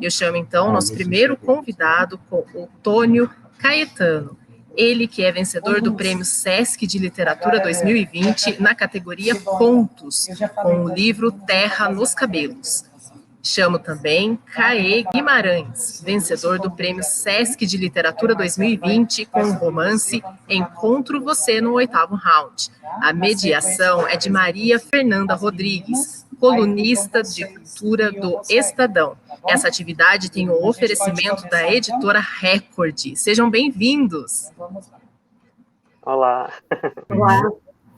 Eu chamo, então, nosso primeiro convidado, o Tônio Caetano. Ele que é vencedor do Prêmio Sesc de Literatura 2020 na categoria Contos, com o livro Terra nos Cabelos. Chamo também Caê Guimarães, vencedor do Prêmio Sesc de Literatura 2020 com o romance Encontro Você no Oitavo Round. A mediação é de Maria Fernanda Rodrigues, colunista de cultura do Estadão. Essa atividade tem o oferecimento da editora Record. Sejam bem-vindos. Olá. Olá.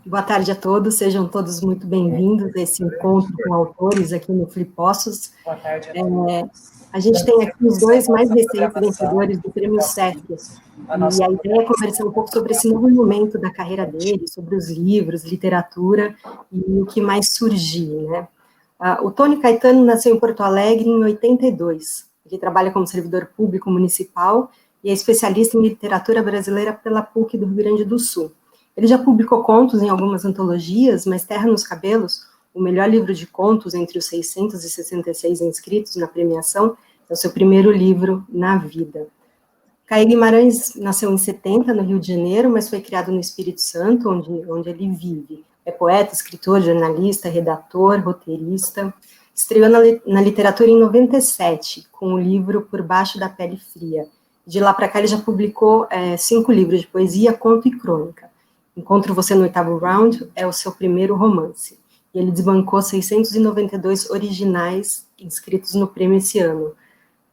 Boa tarde a todos, sejam todos muito bem-vindos a esse encontro com autores aqui no Flipossos. Boa tarde a gente tem aqui os dois mais recentes vencedores do Prêmio Sesc, e a ideia é conversar um pouco sobre esse novo momento da carreira deles, sobre os livros, literatura e o que mais surgir, né? O Tônio Caetano nasceu em Porto Alegre em 82, ele trabalha como servidor público municipal e é especialista em literatura brasileira pela PUC do Rio Grande do Sul. Ele já publicou contos em algumas antologias, mas Terra nos Cabelos, o melhor livro de contos entre os 666 inscritos na premiação, é o seu primeiro livro na vida. Caê Guimarães nasceu em 70, no Rio de Janeiro, mas foi criado no Espírito Santo, onde ele vive. É poeta, escritor, jornalista, redator, roteirista. Estreou na literatura em 97, com o livro Por Baixo da Pele Fria. De lá para cá ele já publicou 5 livros de poesia, conto e crônica. Encontro Você no Oitavo Round é o seu primeiro romance. E ele desbancou 692 originais inscritos no prêmio esse ano,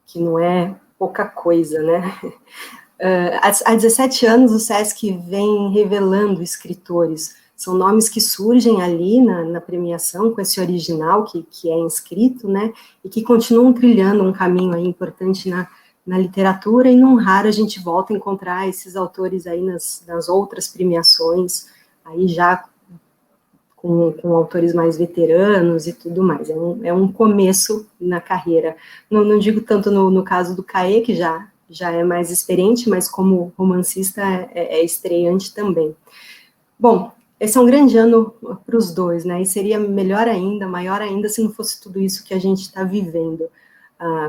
que não é pouca coisa, né? Há 17 anos o Sesc vem revelando escritores. São nomes que surgem ali na premiação com esse original que é inscrito, né? E que continuam trilhando um caminho aí importante na literatura, e não raro a gente volta a encontrar esses autores aí nas outras premiações, aí já com autores mais veteranos e tudo mais. É um começo na carreira. Não digo tanto no caso do Caê, que já é mais experiente, mas como romancista é estreante também. Bom, esse é um grande ano para os dois, né? E seria melhor ainda, maior ainda, se não fosse tudo isso que a gente está vivendo.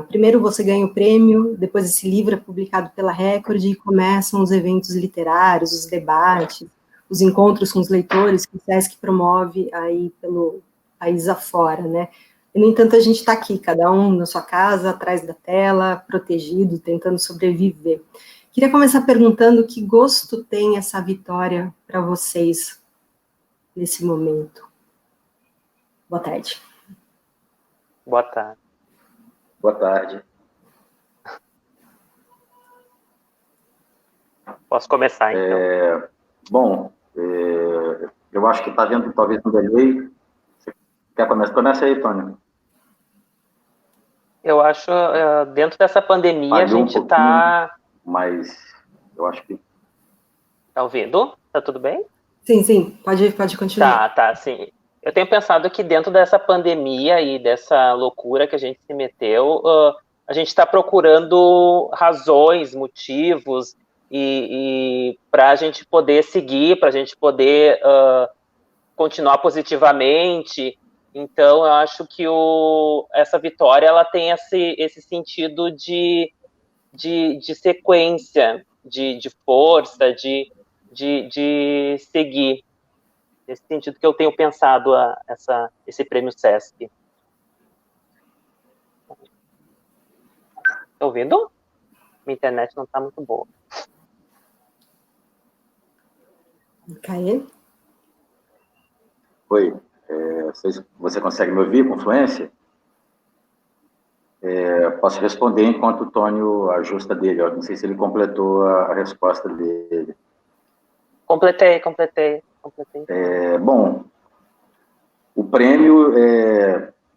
Primeiro você ganha o prêmio, depois esse livro é publicado pela Record e começam os eventos literários, os debates, os encontros com os leitores que o Sesc promove aí pelo país afora, né? E, no entanto, a gente está aqui, cada um na sua casa, atrás da tela, protegido, tentando sobreviver. Queria começar perguntando que gosto tem essa vitória para vocês nesse momento. Boa tarde. Boa tarde. Boa tarde. Posso começar, então? Bom, eu acho que está havendo talvez um delay. Você quer começar? Começa aí, Tônio. Eu acho, dentro dessa pandemia, a gente está... Mas eu acho que... Tá ouvindo? Tá tudo bem? Sim, pode continuar. Tá, sim. Eu tenho pensado que dentro dessa pandemia e dessa loucura que a gente se meteu, a gente está procurando razões, motivos, e para a gente poder seguir, para a gente poder continuar positivamente. Então, eu acho que essa vitória ela tem esse sentido de sequência, de força, de seguir. Nesse sentido que eu tenho pensado esse prêmio Sesc. Tá ouvindo? Minha internet não está muito boa. Caê? Oi. Você consegue me ouvir com fluência? Posso responder enquanto o Tônio ajusta dele. Não sei se ele completou a resposta dele. Completei. Bom, o prêmio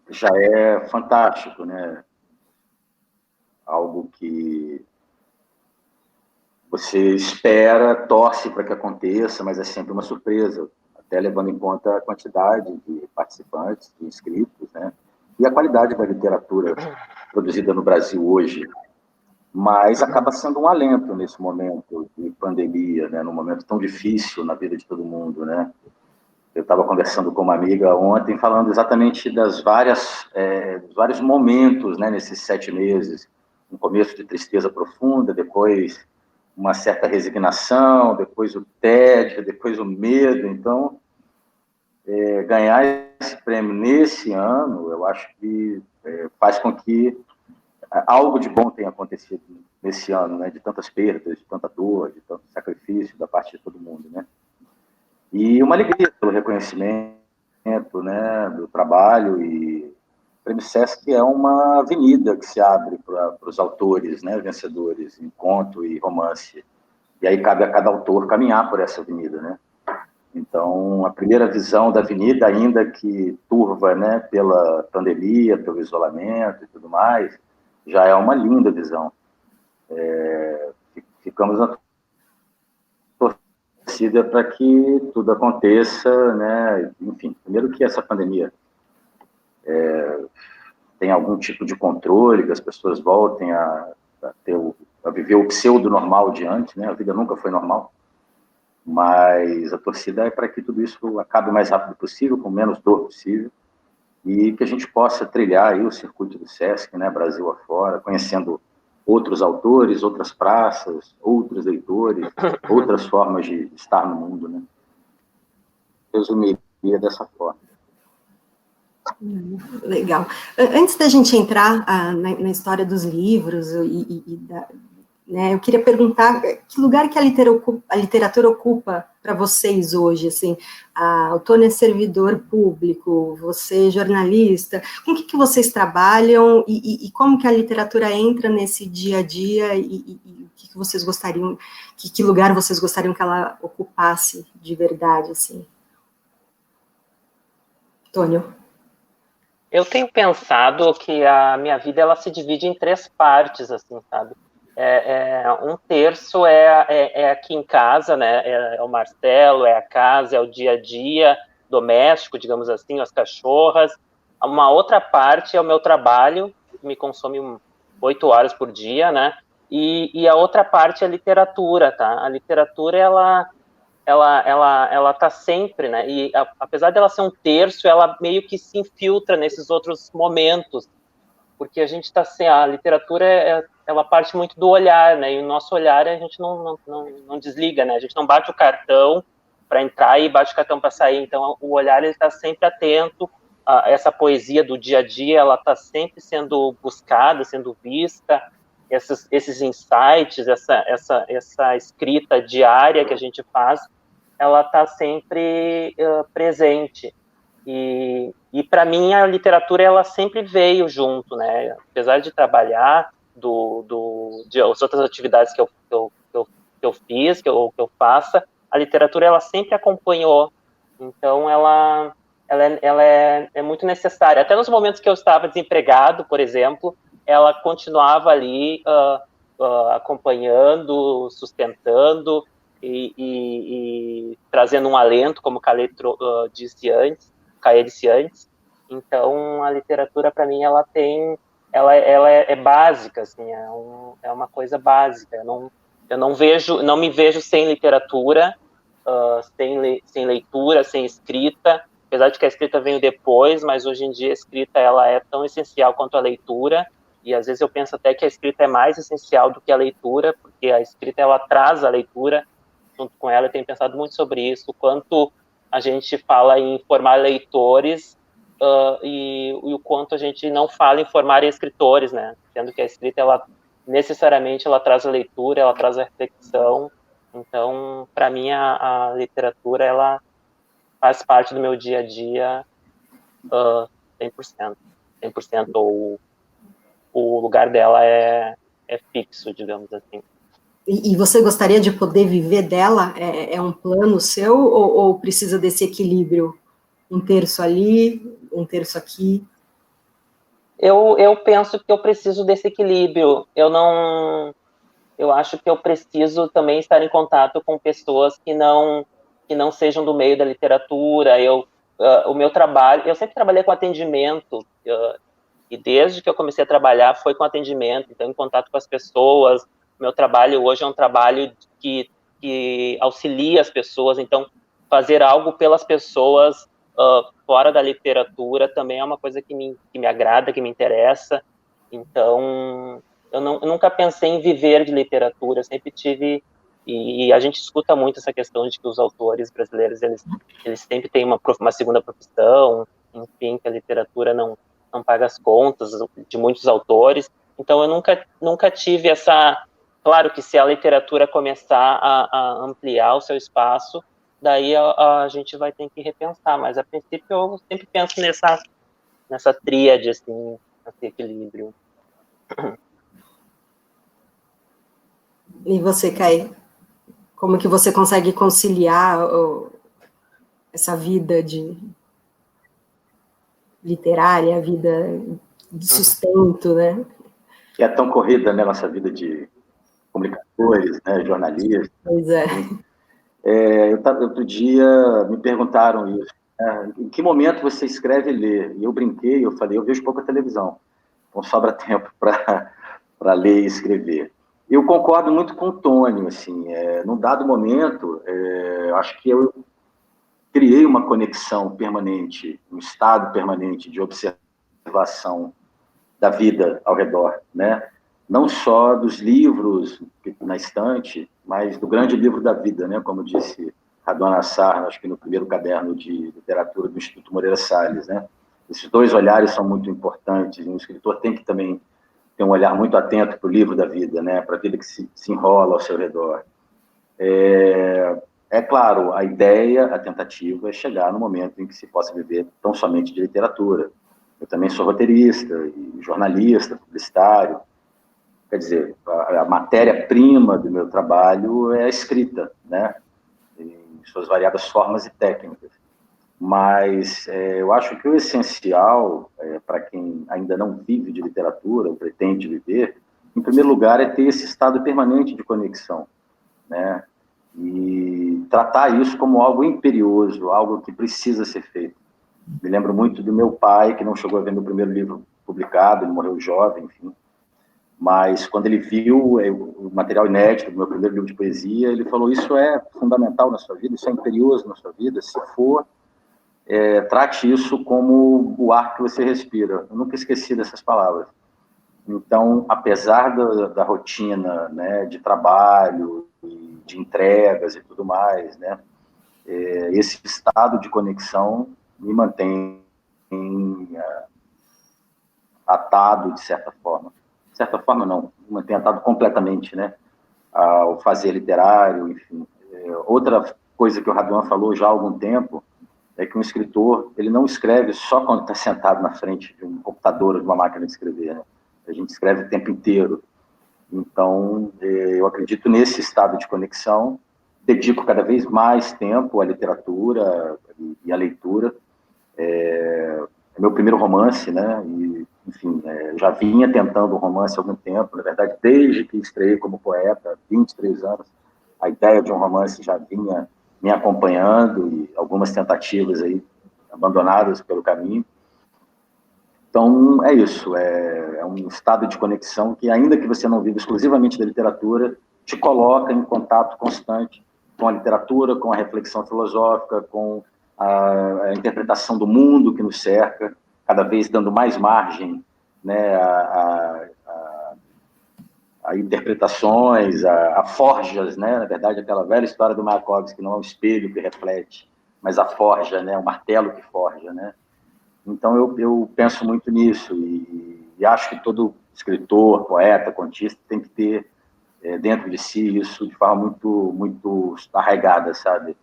já é fantástico, né? Algo que você espera, torce para que aconteça, mas é sempre uma surpresa, até levando em conta a quantidade de participantes, de inscritos, né? E a qualidade da literatura produzida no Brasil hoje. Mas acaba sendo um alento nesse momento de pandemia, né? Num momento tão difícil na vida de todo mundo, né? Eu estava conversando com uma amiga ontem, falando exatamente dos vários momentos, né, nesses 7 meses. Um começo de tristeza profunda, depois uma certa resignação, depois o tédio, depois o medo. Então, ganhar esse prêmio nesse ano, eu acho que faz com que algo de bom tenha acontecido nesse ano, né, de tantas perdas, de tanta dor, de tanto sacrifício da parte de todo mundo, né? E uma alegria pelo reconhecimento, né, do trabalho. E o Prêmio Sesc é uma avenida que se abre para os autores, né, vencedores em conto e romance. E aí cabe a cada autor caminhar por essa avenida, né? Então, a primeira visão da avenida, ainda que turva, né, pela pandemia, pelo isolamento e tudo mais, já é uma linda visão. Ficamos na torcida para que tudo aconteça, né? Enfim, primeiro que essa pandemia tenha algum tipo de controle, que as pessoas voltem a viver o pseudo-normal de antes, né? A vida nunca foi normal, mas a torcida é para que tudo isso acabe o mais rápido possível, com menos dor possível, e que a gente possa trilhar aí o circuito do Sesc, né, Brasil afora, conhecendo outros autores, outras praças, outros leitores, outras formas de estar no mundo, né? Resumiria dessa forma. Legal. Antes da gente entrar na história dos livros né, eu queria perguntar que lugar que a literatura ocupa para vocês hoje, assim, o Tony é servidor público, você é jornalista, com o que vocês trabalham e como que a literatura entra nesse dia a dia e o que vocês gostariam, que lugar vocês gostariam que ela ocupasse de verdade, assim? Tônio? Eu tenho pensado que a minha vida ela se divide em 3 partes, assim, sabe? Um terço é aqui em casa, né? É o Marcelo, é a casa, é o dia a dia doméstico, digamos assim, as cachorras. Uma outra parte é o meu trabalho, que me consome 8 horas por dia, né? E a outra parte é a literatura, tá? A literatura, ela tá sempre, né? E apesar dela ser um terço, ela meio que se infiltra nesses outros momentos, porque a gente está assim, a literatura ela parte muito do olhar, né? E o nosso olhar a gente não desliga, né? A gente não bate o cartão para entrar e bate o cartão para sair. Então o olhar ele está sempre atento a essa poesia do dia a dia, ela está sempre sendo buscada, sendo vista. Esses insights, essa escrita diária que a gente faz, ela está sempre presente. E para mim a literatura ela sempre veio junto, né? Apesar de trabalhar de as outras atividades que eu fiz, que eu faça, a literatura ela sempre acompanhou. Então ela é muito necessária. Até nos momentos que eu estava desempregado, por exemplo, ela continuava ali acompanhando, sustentando e trazendo um alento, como o Calê disse antes. Então a literatura para mim ela é básica, assim, é uma coisa básica. Eu não me vejo sem literatura, sem leitura, sem escrita, apesar de que a escrita veio depois, mas hoje em dia a escrita ela é tão essencial quanto a leitura, e às vezes eu penso até que a escrita é mais essencial do que a leitura, porque a escrita ela traz a leitura junto com ela. Eu tenho pensado muito sobre isso, quanto a gente fala em formar leitores e o quanto a gente não fala em formar escritores, né? Sendo que a escrita, ela necessariamente, ela traz a leitura, ela traz a reflexão. Então, para mim, a literatura, ela faz parte do meu dia a dia 100%. 100%, ou o lugar dela é fixo, digamos assim. E você gostaria de poder viver dela? É um plano seu ou precisa desse equilíbrio? Um terço ali, um terço aqui? Eu penso que eu preciso desse equilíbrio. Eu acho que eu preciso também estar em contato com pessoas que não sejam do meio da literatura. O meu trabalho, eu sempre trabalhei com atendimento, e desde que eu comecei a trabalhar foi com atendimento, então em contato com as pessoas. Meu trabalho hoje é um trabalho que auxilia as pessoas, então fazer algo pelas pessoas fora da literatura também é uma coisa que me agrada, que me interessa. Então, eu nunca pensei em viver de literatura, eu sempre tive, e a gente escuta muito essa questão de que os autores brasileiros, eles sempre têm uma segunda profissão, enfim, que a literatura não paga as contas de muitos autores. Então, eu nunca tive essa... Claro que se a literatura começar a ampliar o seu espaço, daí a gente vai ter que repensar, mas a princípio eu sempre penso nessa tríade, assim, nesse equilíbrio. E você, Kai, como que você consegue conciliar essa vida literária, a vida de sustento, né? Que é tão corrida, né, nossa vida de comunicadores, né, jornalistas. Pois é. Outro dia me perguntaram isso, né, em que momento você escreve e lê? E eu brinquei, eu falei, eu vejo pouca televisão, então sobra tempo para ler e escrever. Eu concordo muito com o Tônio, assim, num dado momento, acho que eu criei uma conexão permanente, um estado permanente de observação da vida ao redor, né? Não só dos livros na estante, mas do grande livro da vida, né? Como disse Radwan Nassar, acho que no primeiro caderno de literatura do Instituto Moreira Salles, né? Esses dois olhares são muito importantes, e um escritor tem que também ter um olhar muito atento para o livro da vida, né? Para a vida que se enrola ao seu redor. É claro, a ideia, a tentativa é chegar no momento em que se possa viver tão somente de literatura. Eu também sou roteirista, e jornalista, publicitário. Quer dizer, a matéria-prima do meu trabalho é a escrita, né? Em suas variadas formas e técnicas. Mas eu acho que o essencial, para quem ainda não vive de literatura, ou pretende viver, em primeiro lugar, é ter esse estado permanente de conexão, né? E tratar isso como algo imperioso, algo que precisa ser feito. Me lembro muito do meu pai, que não chegou a ver meu primeiro livro publicado, ele morreu jovem, enfim. Mas quando ele viu o material inédito do meu primeiro livro de poesia, ele falou, isso é fundamental na sua vida, isso é imperioso na sua vida, se for, trate isso como o ar que você respira. Eu nunca esqueci dessas palavras. Então, apesar da rotina, né, de trabalho, de entregas e tudo mais, né, esse estado de conexão me mantém atado, de certa forma. De certa forma, não, me mantém atado completamente, né, ao fazer literário, enfim. Outra coisa que o Radwan falou já há algum tempo é que um escritor, ele não escreve só quando está sentado na frente de um computador ou de uma máquina de escrever, né? A gente escreve o tempo inteiro. Então, eu acredito nesse estado de conexão, dedico cada vez mais tempo à literatura e à leitura. É meu primeiro romance, né? E, enfim, já vinha tentando um romance há algum tempo, na verdade, desde que estreiei como poeta, 23 anos, a ideia de um romance já vinha me acompanhando e algumas tentativas aí abandonadas pelo caminho. Então, é isso, é um estado de conexão que, ainda que você não viva exclusivamente da literatura, te coloca em contato constante com a literatura, com a reflexão filosófica, com a interpretação do mundo que nos cerca, cada vez dando mais margem, né, a interpretações, a forjas, né, na verdade, aquela velha história do Mayakovsky, que não é um espelho que reflete, mas a forja, né, o martelo que forja, né. Então, eu penso muito nisso e acho que todo escritor, poeta, contista tem que ter dentro de si isso de forma muito, muito arraigada, sabe?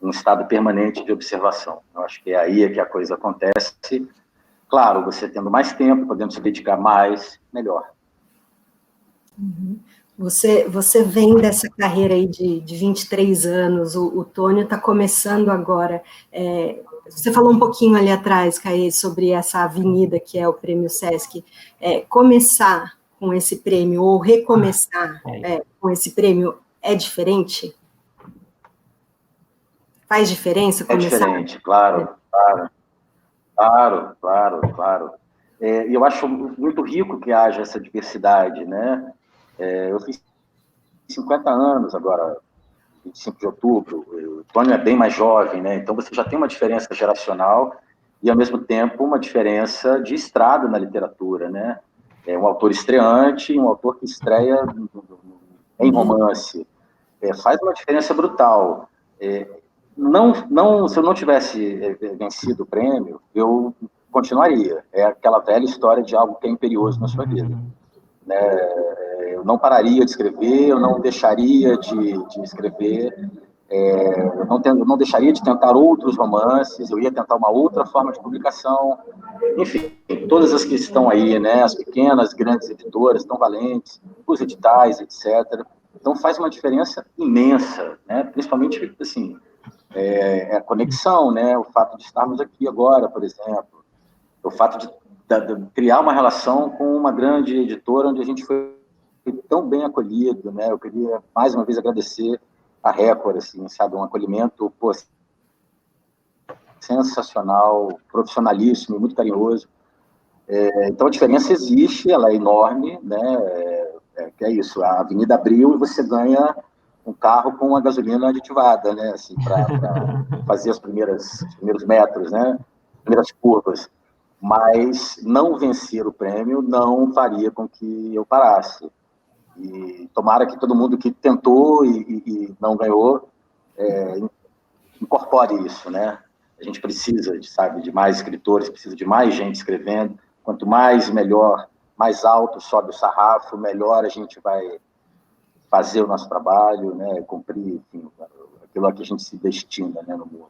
Um estado permanente de observação. Eu acho que é aí que a coisa acontece. Claro, você tendo mais tempo, podendo se dedicar mais, melhor. Uhum. Você vem dessa carreira aí de 23 anos, o Tônio está começando agora. Você falou um pouquinho ali atrás, Caê, sobre essa avenida que é o Prêmio Sesc. Começar com esse prêmio ou recomeçar com esse prêmio é diferente? Faz diferença começar? É diferente, claro. E eu acho muito rico que haja essa diversidade, né? Eu fiz 50 anos agora, 25 de outubro, o Tônio é bem mais jovem, né? Então você já tem uma diferença geracional e, ao mesmo tempo, uma diferença de estrada na literatura, né? É um autor estreante, um autor que estreia em romance. Faz uma diferença brutal. Se eu não tivesse vencido o prêmio, eu continuaria. É aquela velha história de algo que é imperioso na sua vida. Né? Eu não pararia de escrever, eu não deixaria de escrever, eu não deixaria de tentar outros romances, eu ia tentar uma outra forma de publicação. Enfim, todas as que estão aí, né? As pequenas, grandes editoras, tão valentes, os editais, etc. Então faz uma diferença imensa, né? Principalmente, assim, a conexão, né? O fato de estarmos aqui agora, por exemplo, o fato de criar uma relação com uma grande editora onde a gente foi tão bem acolhido, né? Eu queria mais uma vez agradecer a Record, assim, sabe, um acolhimento sensacional, profissionalíssimo, muito carinhoso. Então a diferença existe, ela é enorme, né? Que é isso, a avenida abriu e você ganha um carro com a gasolina aditivada, né? Assim, para fazer os primeiros metros, né? Primeiras curvas. Mas não vencer o prêmio não faria com que eu parasse. E tomara que todo mundo que tentou e não ganhou incorpore isso, né? A gente precisa, de mais escritores, precisa de mais gente escrevendo. Quanto mais, melhor, mais alto sobe o sarrafo, melhor a gente vai fazer o nosso trabalho, né? Cumprir, enfim, aquilo a que a gente se destina, né, no mundo.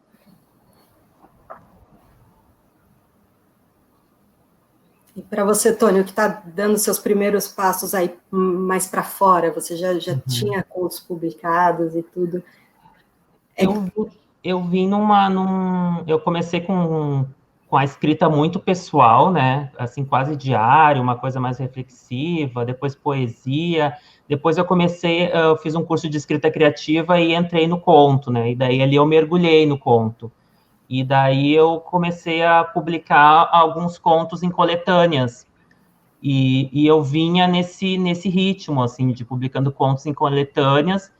E para você, Tônio, que está dando seus primeiros passos aí mais para fora, você já tinha contos publicados e tudo? Eu vim eu comecei com a escrita muito pessoal, né? Assim, quase diário, uma coisa mais reflexiva, depois poesia. Depois eu fiz um curso de escrita criativa e entrei no conto, né? E daí ali eu mergulhei no conto. E daí eu comecei a publicar alguns contos em coletâneas. E eu vinha nesse ritmo, assim, de publicando contos em coletâneas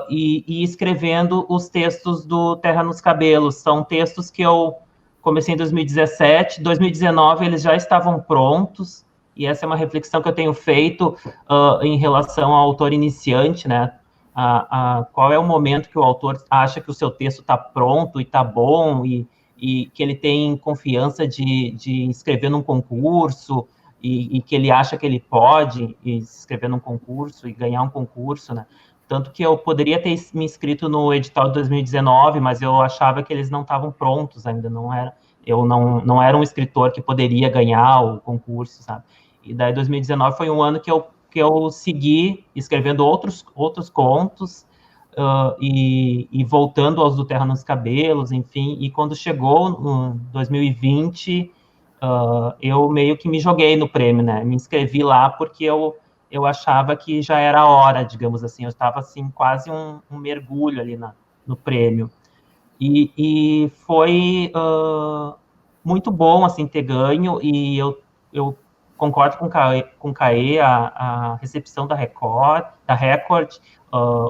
e escrevendo os textos do Terra nos Cabelos. São textos que eu comecei em 2017, 2019 eles já estavam prontos, e essa é uma reflexão que eu tenho feito em relação ao autor iniciante, né? Qual é o momento que o autor acha que o seu texto está pronto e está bom, e que ele tem confiança de escrever num concurso, e que ele acha que ele pode escrever num concurso e ganhar um concurso, né? Tanto que eu poderia ter me inscrito no edital de 2019, mas eu achava que eles não estavam prontos ainda, eu não era um escritor que poderia ganhar o concurso, sabe? E daí 2019 foi um ano que eu segui escrevendo outros contos, e voltando aos do Terra nos Cabelos, enfim, e quando chegou no 2020, eu meio que me joguei no prêmio, né? Me inscrevi lá porque eu achava que já era a hora, digamos assim, eu estava assim, quase um mergulho ali no prêmio. E foi muito bom, assim, ter ganho, e eu concordo com o Caê, a recepção da Record,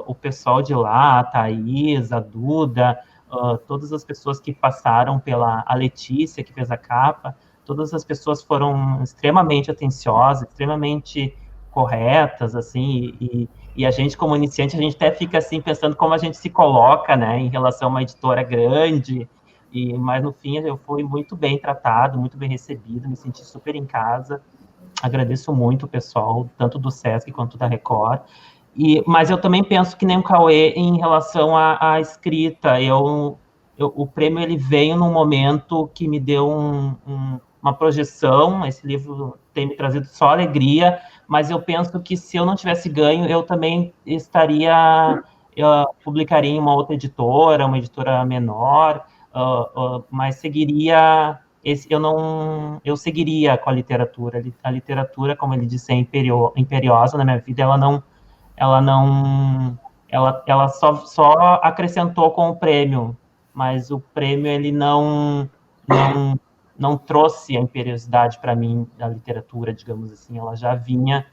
o pessoal de lá, a Thaís, a Duda, todas as pessoas que passaram a Letícia, que fez a capa, todas as pessoas foram extremamente atenciosas, extremamente corretas, assim, e a gente, como iniciante, a gente até fica, assim, pensando como a gente se coloca, né, em relação a uma editora grande, mas, no fim, eu fui muito bem tratado, muito bem recebido, me senti super em casa, agradeço muito o pessoal, tanto do Sesc quanto da Record, mas eu também penso que nem o Cauê em relação à escrita. O prêmio ele veio num momento que me deu uma projeção. Esse livro tem me trazido só alegria, mas eu penso que se eu não tivesse ganho, eu também publicaria em uma outra editora, uma editora menor, mas seguiria... eu seguiria com a literatura. A literatura, como ele disse, é imperiosa na minha vida. Ela só acrescentou com o prêmio, mas o prêmio ele não trouxe a imperiosidade para mim da literatura, digamos assim. Ela já vinha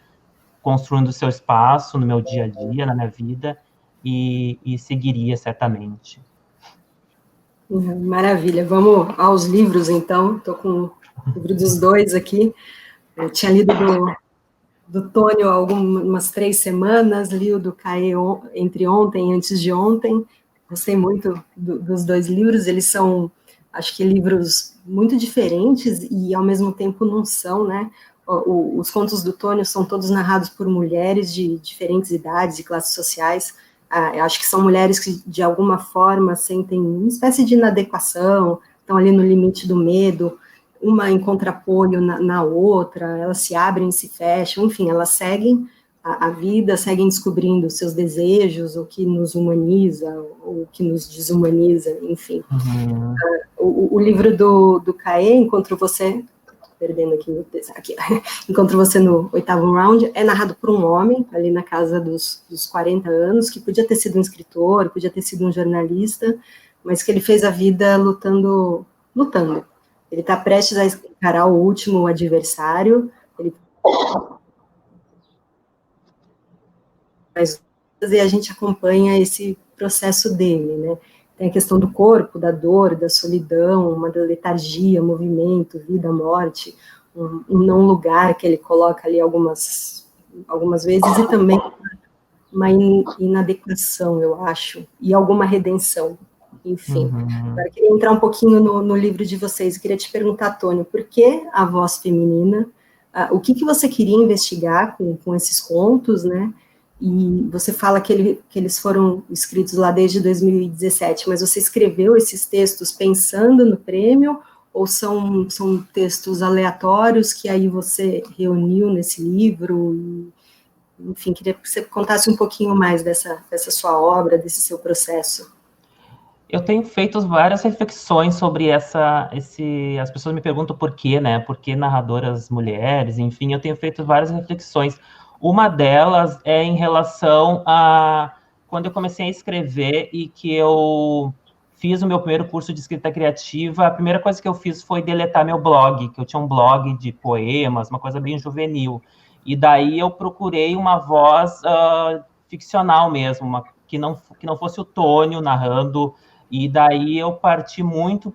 construindo o seu espaço no meu dia a dia, na minha vida, e seguiria certamente. Maravilha, vamos aos livros, então. Estou com o livro dos dois aqui. Eu tinha lido do Tônio há algumas 3 semanas, li o do Caê entre ontem e antes de ontem. Gostei muito dos 2 livros, eles são, acho que, livros muito diferentes e, ao mesmo tempo, não são, né? Os contos do Tônio são todos narrados por mulheres de diferentes idades e classes sociais. Eu acho que são mulheres que, de alguma forma, sentem uma espécie de inadequação, estão ali no limite do medo, uma encontra apoio na outra, elas se abrem, se fecham, enfim, elas seguem a vida, seguem descobrindo seus desejos, o que nos humaniza, o que nos desumaniza, enfim. O livro do Caê, Encontro Você, perdendo aqui, Encontro Você no 8º Round, é narrado por um homem, ali na casa dos 40 anos, que podia ter sido um escritor, podia ter sido um jornalista, mas que ele fez a vida lutando. Ele está prestes a encarar o último adversário, e a gente acompanha esse processo dele, né? Tem a questão do corpo, da dor, da solidão, uma da letargia, movimento, vida, morte, um não lugar que ele coloca ali algumas vezes, e também uma inadequação, eu acho, e alguma redenção, enfim. Agora, eu queria entrar um pouquinho no livro de vocês, eu queria te perguntar, Tônio, por que a voz feminina? O que você queria investigar com esses contos, né? E você fala que eles foram escritos lá desde 2017, mas você escreveu esses textos pensando no prêmio, ou são textos aleatórios que aí você reuniu nesse livro? Enfim, queria que você contasse um pouquinho mais dessa sua obra, desse seu processo. Eu tenho feito várias reflexões sobre as pessoas me perguntam por quê, né? Por que narradoras mulheres? Enfim, eu tenho feito várias reflexões. Uma delas é em relação a quando eu comecei a escrever e que eu fiz o meu primeiro curso de escrita criativa, a primeira coisa que eu fiz foi deletar meu blog, que eu tinha um blog de poemas, uma coisa bem juvenil. E daí eu procurei uma voz ficcional mesmo, que não fosse o Tônio narrando, e daí eu parti muito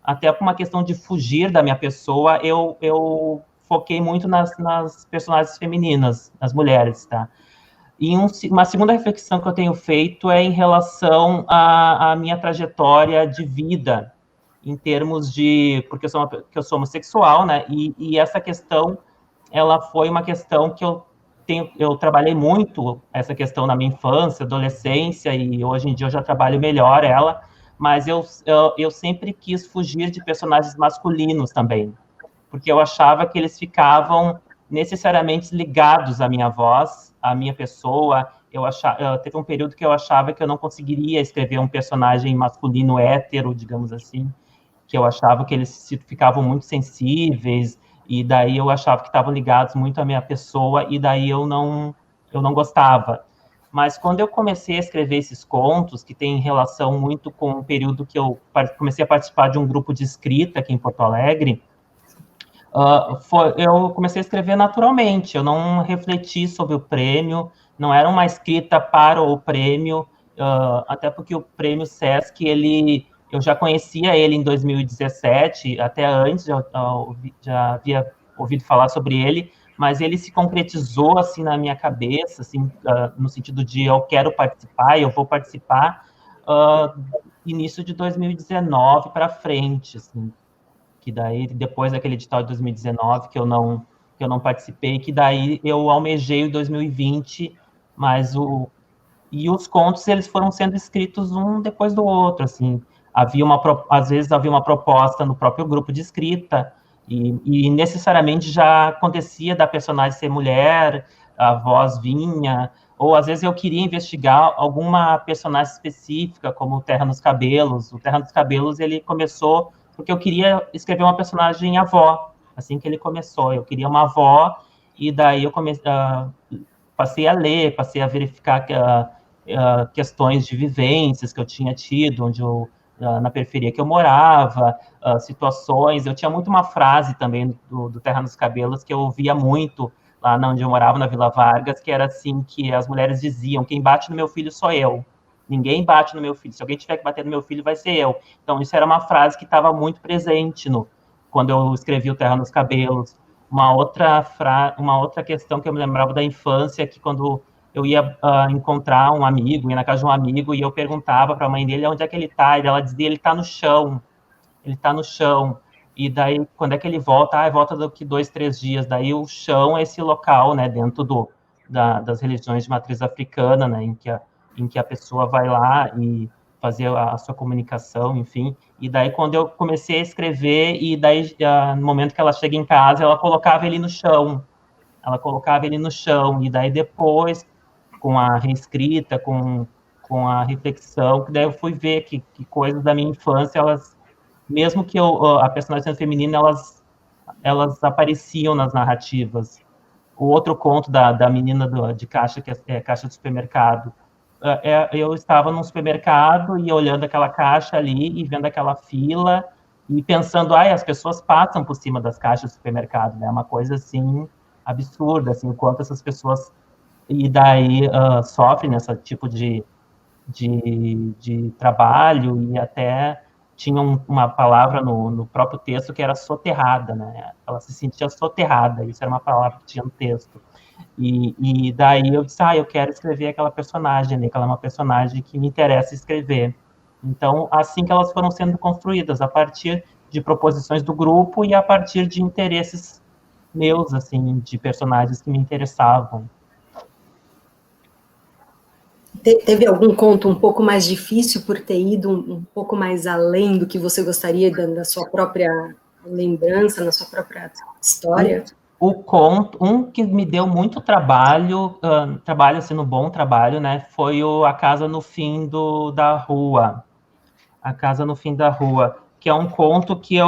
até por uma questão de fugir da minha pessoa, eu foquei muito nas personagens femininas, nas mulheres, tá? E uma segunda reflexão que eu tenho feito é em relação à minha trajetória de vida, em termos de... Porque eu sou homossexual, né? E essa questão, ela foi uma questão que eu trabalhei muito, essa questão na minha infância, adolescência, e hoje em dia eu já trabalho melhor ela, mas eu sempre quis fugir de personagens masculinos também, porque eu achava que eles ficavam necessariamente ligados à minha voz, à minha pessoa. Teve um período que eu achava que eu não conseguiria escrever um personagem masculino hétero, digamos assim, que eu achava que eles ficavam muito sensíveis, e daí eu achava que estavam ligados muito à minha pessoa, e daí eu não gostava. Mas quando eu comecei a escrever esses contos, que tem relação muito com o período que eu comecei a participar de um grupo de escrita aqui em Porto Alegre, eu comecei a escrever naturalmente, eu não refleti sobre o prêmio, não era uma escrita para o prêmio, até porque o prêmio Sesc, eu já conhecia ele em 2017, até antes já havia ouvido falar sobre ele, mas ele se concretizou assim na minha cabeça, assim, no sentido de eu quero participar, eu vou participar, início de 2019 para frente, assim, que daí, depois daquele edital de 2019, que eu não participei, que daí eu almejei o 2020, e os contos, eles foram sendo escritos um depois do outro, assim, às vezes havia uma proposta no próprio grupo de escrita, e necessariamente já acontecia da personagem ser mulher, a voz vinha, ou às vezes eu queria investigar alguma personagem específica, como o Terra nos Cabelos. O Terra nos Cabelos, ele começou porque eu queria escrever uma personagem avó, assim que ele começou. Eu queria uma avó, e daí eu passei a ler, passei a verificar questões de vivências que eu tinha tido, na periferia que eu morava, situações. Eu tinha muito uma frase também do Terra nos Cabelos, que eu ouvia muito lá onde eu morava, na Vila Vargas, que era assim, que as mulheres diziam, quem bate no meu filho sou eu. Ninguém bate no meu filho. Se alguém tiver que bater no meu filho, vai ser eu. Então, isso era uma frase que estava muito presente quando eu escrevi o Terra nos Cabelos. Uma outra questão que eu me lembrava da infância, que quando eu ia encontrar um amigo, ia na casa de um amigo, e eu perguntava para a mãe dele onde é que ele está, e ela dizia, ele está no chão. Ele está no chão. E daí, quando é que ele volta? Volta daqui 2, 3 dias. Daí o chão é esse local, né, dentro das religiões de matriz africana, né, em que a pessoa vai lá e fazer a sua comunicação, enfim. E daí, quando eu comecei a escrever, e daí, no momento que ela chega em casa, ela colocava ele no chão. Ela colocava ele no chão. E daí, depois, com a reescrita, com a reflexão, que daí eu fui ver que coisas da minha infância, mesmo que a personagem sendo feminina, elas apareciam nas narrativas. O outro conto da menina de caixa, que é caixa de supermercado, eu estava num supermercado e olhando aquela caixa ali e vendo aquela fila e pensando, as pessoas passam por cima das caixas do supermercado, né? Uma coisa assim absurda, assim, o quanto essas pessoas e daí sofrem nesse tipo de trabalho, e até tinha uma palavra no próprio texto que era soterrada, né? Ela se sentia soterrada, isso era uma palavra que tinha no texto. E daí eu disse, eu quero escrever aquela personagem, né? Que ela é uma personagem que me interessa escrever. Então, assim que elas foram sendo construídas, a partir de proposições do grupo e a partir de interesses meus, assim, de personagens que me interessavam. Teve algum conto um pouco mais difícil por ter ido um pouco mais além do que você gostaria da sua própria lembrança, na sua própria história? O conto, que me deu muito trabalho, assim, no bom trabalho, né, foi A Casa no Fim da Rua. A Casa no Fim da Rua, que é um conto que eu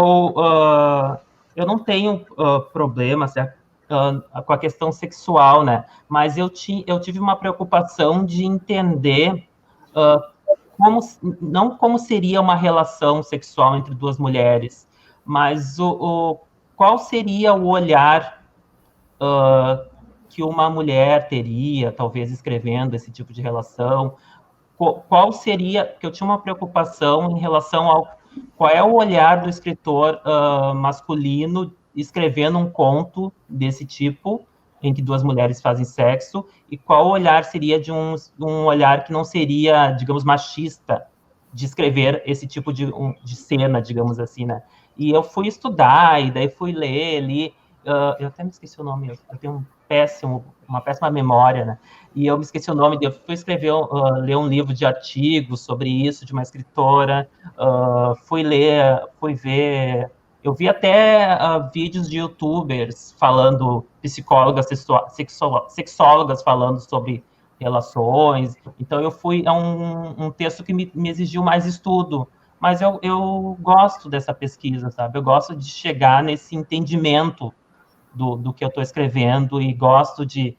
não tenho problema, certo? Com a questão sexual, né? Mas eu tive uma preocupação de entender não como seria uma relação sexual entre duas mulheres, mas qual seria o olhar que uma mulher teria, talvez escrevendo esse tipo de relação. Qual seria, que eu tinha uma preocupação em relação qual é o olhar do escritor masculino escrevendo um conto desse tipo, em que duas mulheres fazem sexo, e qual olhar seria de um olhar que não seria, digamos, machista, de escrever esse tipo de cena, digamos assim, né? E eu fui estudar, e daí fui ler, li, eu até me esqueci o nome, eu tenho uma péssima memória, né? E eu me esqueci o nome, eu fui ler um livro de artigos sobre isso, de uma escritora, fui ver, eu vi até vídeos de youtubers falando, psicólogas, sexólogas falando sobre relações, então é um texto que me exigiu mais estudo, mas eu gosto dessa pesquisa, sabe? Eu gosto de chegar nesse entendimento do que eu estou escrevendo, e gosto de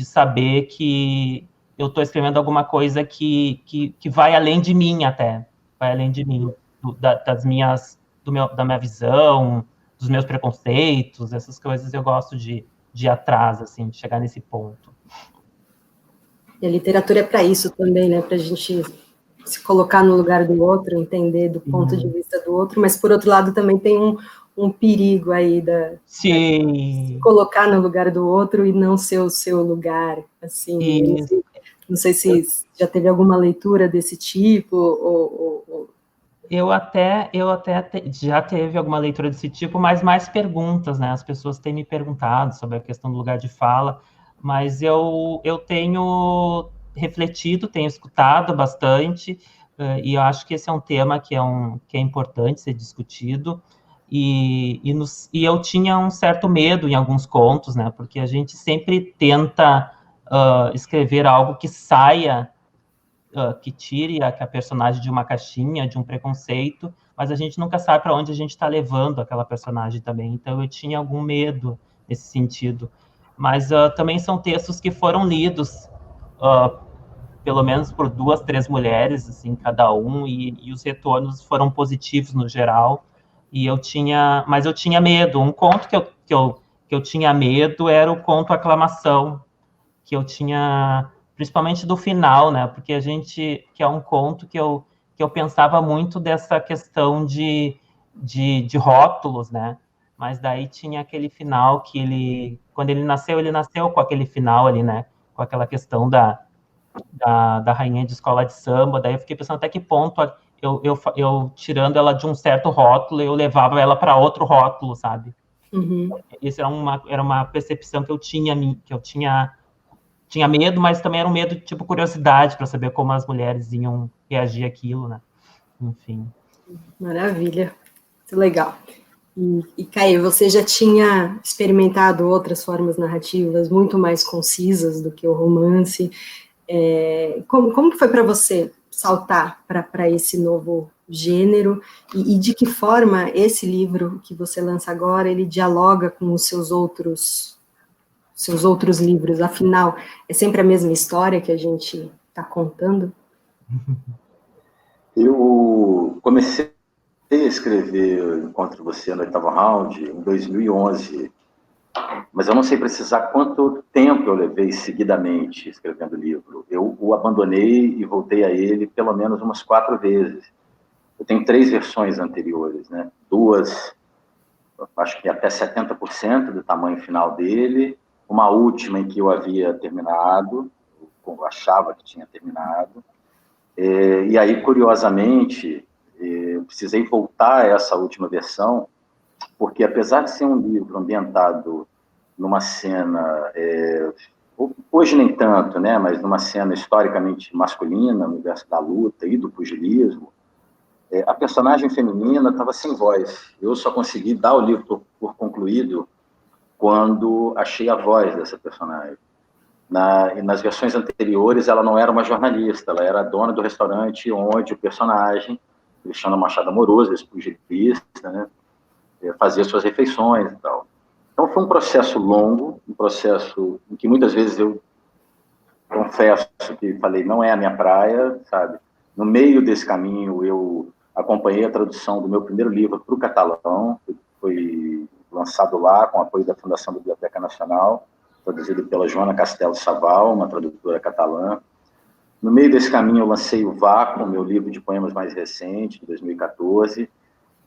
saber que eu estou escrevendo alguma coisa que vai além de mim, até. Vai além de mim, da minha visão, dos meus preconceitos, essas coisas eu gosto de ir atrás, assim, de chegar nesse ponto. E a literatura é para isso também, né? Para a gente se colocar no lugar do outro, entender do ponto de vista do outro, mas, por outro lado, também tem um perigo aí Sim. Se colocar no lugar do outro e não ser o seu lugar, assim. Não sei se já teve alguma leitura desse tipo, Eu até já teve alguma leitura desse tipo, mas mais perguntas, né? As pessoas têm me perguntado sobre a questão do lugar de fala, mas eu tenho refletido, tenho escutado bastante, e eu acho que esse é um tema que é importante ser discutido. E eu tinha um certo medo em alguns contos, né? Porque a gente sempre tenta escrever algo que saia, que tire a personagem de uma caixinha, de um preconceito, mas a gente nunca sabe para onde a gente está levando aquela personagem também. Então eu tinha algum medo nesse sentido. Mas também são textos que foram lidos, pelo menos por 2, 3 mulheres, assim, cada um, e os retornos foram positivos no geral. Mas eu tinha medo. Um conto que eu tinha medo era o conto Aclamação, que eu tinha, principalmente do final, né? Porque que é um conto que eu pensava muito dessa questão de rótulos, né? Mas daí tinha aquele final que quando ele nasceu com aquele final ali, né? Com aquela questão da rainha de escola de samba. Daí eu fiquei pensando até que ponto eu tirando ela de um certo rótulo, eu levava ela para outro rótulo, sabe? Uhum. Isso era uma percepção que eu tinha medo, mas também era um medo, tipo, curiosidade, para saber como as mulheres iam reagir àquilo, né? Enfim. Maravilha. Muito legal. E Caio, você já tinha experimentado outras formas narrativas muito mais concisas do que o romance. Como que foi para você saltar para esse novo gênero? E de que forma esse livro que você lança agora, ele dialoga com os seus outros livros? Afinal, é sempre a mesma história que a gente está contando? Eu comecei a escrever Encontro Você no 8º Round em 2011, mas eu não sei precisar quanto tempo eu levei seguidamente escrevendo o livro. Eu o abandonei e voltei a ele pelo menos umas 4 vezes. Eu tenho 3 versões anteriores, né? 2, acho que até 70% do tamanho final dele, uma última em que eu havia terminado, eu achava que tinha terminado, e aí, curiosamente, eu precisei voltar a essa última versão, porque apesar de ser um livro ambientado numa cena, hoje nem tanto, né, mas numa cena historicamente masculina, no universo da luta e do pugilismo, a personagem feminina estava sem voz. Eu só consegui dar o livro por concluído quando achei a voz dessa personagem. Nas versões anteriores, ela não era uma jornalista, ela era a dona do restaurante onde o personagem, Cristiano Machado Amoroso, esse pugilista, né, fazia suas refeições e tal. Então foi um processo longo, um processo em que muitas vezes eu confesso que falei, não é a minha praia, sabe? No meio desse caminho, eu acompanhei a tradução do meu primeiro livro para o catalão, que foi lançado lá com o apoio da Fundação da Biblioteca Nacional, traduzido pela Joana Castelo Saval, uma tradutora catalã. No meio desse caminho, eu lancei o Vácuo, meu livro de poemas mais recente, de 2014.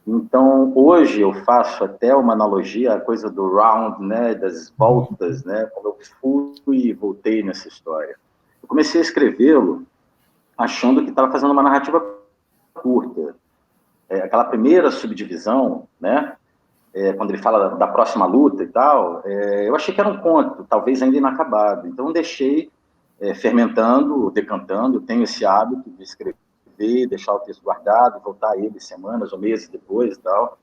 Então, hoje eu faço até uma analogia à coisa do round, né, das voltas, né, como eu fui e voltei nessa história. Eu comecei a escrevê-lo achando que estava fazendo uma narrativa curta. Aquela primeira subdivisão, né, quando ele fala da próxima luta e tal, eu achei que era um conto, talvez ainda inacabado. Então, eu deixei fermentando, decantando. Eu tenho esse hábito de escrever, deixar o texto guardado, voltar a ele semanas ou meses depois e tal.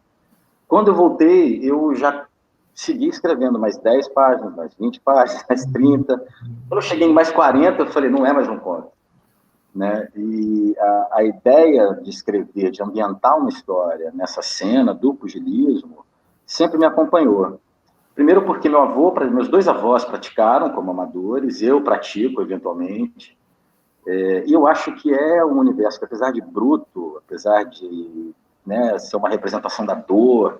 Quando eu voltei, eu já segui escrevendo mais 10 páginas, mais 20 páginas, mais 30. Quando eu cheguei em mais 40, eu falei, não é mais um conto. Né? E a ideia de escrever, de ambientar uma história nessa cena do pugilismo, sempre me acompanhou. Primeiro porque meus 2 avós praticaram como amadores, eu pratico eventualmente, e eu acho que é um universo que, apesar de bruto, apesar de, né, ser uma representação da dor,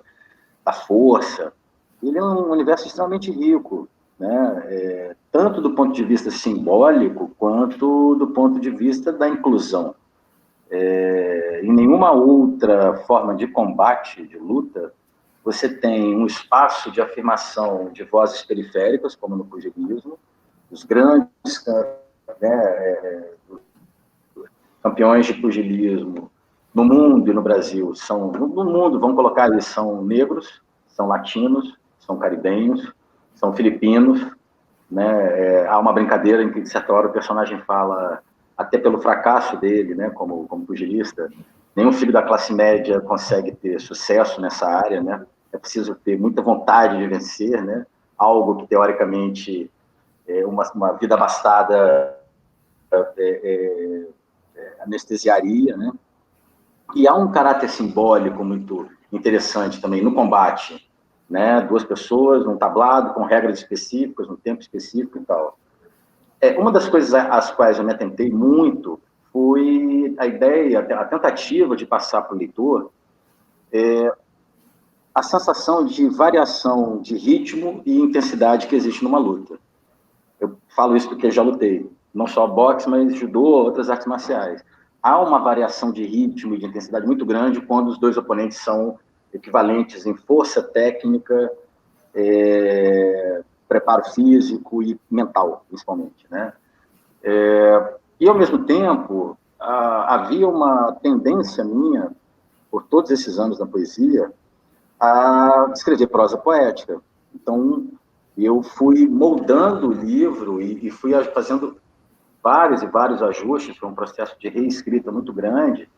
da força, ele é um universo extremamente rico, né, tanto do ponto de vista simbólico, quanto do ponto de vista da inclusão. Em nenhuma outra forma de combate, de luta, você tem um espaço de afirmação de vozes periféricas, como no pugilismo, os grandes, né, campeões de pugilismo no mundo e no Brasil no mundo, vamos colocar aí, são negros, são latinos, são caribenhos, são filipinos, né? Há uma brincadeira em que, de certa hora, o personagem fala, até pelo fracasso dele, né, como pugilista, nenhum filho da classe média consegue ter sucesso nessa área, né? É preciso ter muita vontade de vencer, né? Algo que, teoricamente, uma vida abastada anestesiaria, né? E há um caráter simbólico muito interessante também no combate, né? 2 pessoas, um tablado com regras específicas, um tempo específico e tal. Uma das coisas às quais eu me atentei muito foi a ideia, a tentativa de passar para o leitor a sensação de variação de ritmo e intensidade que existe numa luta. Eu falo isso porque já lutei, não só boxe, mas judô, outras artes marciais. Há uma variação de ritmo e de intensidade muito grande quando os dois oponentes são equivalentes em força técnica, preparo físico e mental, principalmente, né? E, ao mesmo tempo, havia uma tendência minha, por todos esses anos na poesia, a escrever prosa poética. Então, eu fui moldando o livro e fui fazendo vários e vários ajustes, foi um processo de reescrita muito grande,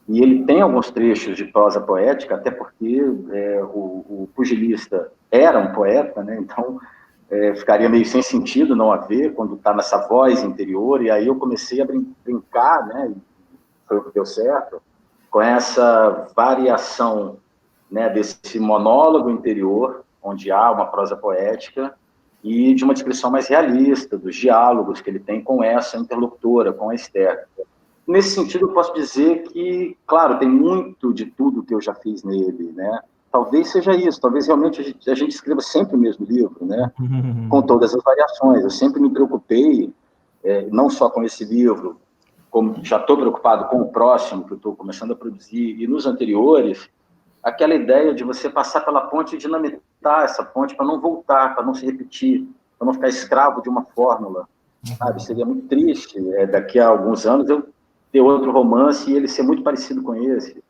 e ele tem alguns trechos de prosa poética, até porque o pugilista era um poeta, né? Então ficaria meio sem sentido não haver, quando está nessa voz interior, e aí eu comecei a brincar, né? Foi o que deu certo, com essa variação, né, desse monólogo interior, onde há uma prosa poética, e de uma descrição mais realista, dos diálogos que ele tem com essa interlocutora, com a Esther. Nesse sentido, eu posso dizer que, claro, tem muito de tudo que eu já fiz nele, né? Talvez seja isso, talvez realmente a gente escreva sempre o mesmo livro, né? Com todas as variações. Eu sempre me preocupei, não só com esse livro, como já estou preocupado com o próximo, que eu estou começando a produzir, e nos anteriores, aquela ideia de você passar pela ponte e dinamitar essa ponte para não voltar, para não se repetir, para não ficar escravo de uma fórmula, sabe? Seria muito triste, daqui a alguns anos, eu ter outro romance e ele ser muito parecido com esse,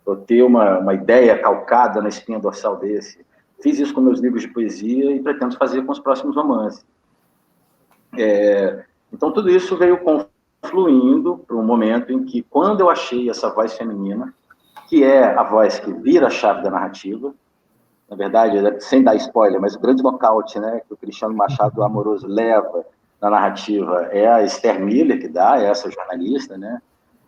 ou ter uma ideia calcada na espinha dorsal desse. Fiz isso com meus livros de poesia e pretendo fazer com os próximos romances. Então, tudo isso veio confluindo para um momento em que, quando eu achei essa voz feminina, que é a voz que vira a chave da narrativa, na verdade, sem dar spoiler, mas o grande nocaute, né, que o Cristiano Machado Amoroso leva na narrativa é a Esther Miller, que dá, é essa jornalista, né?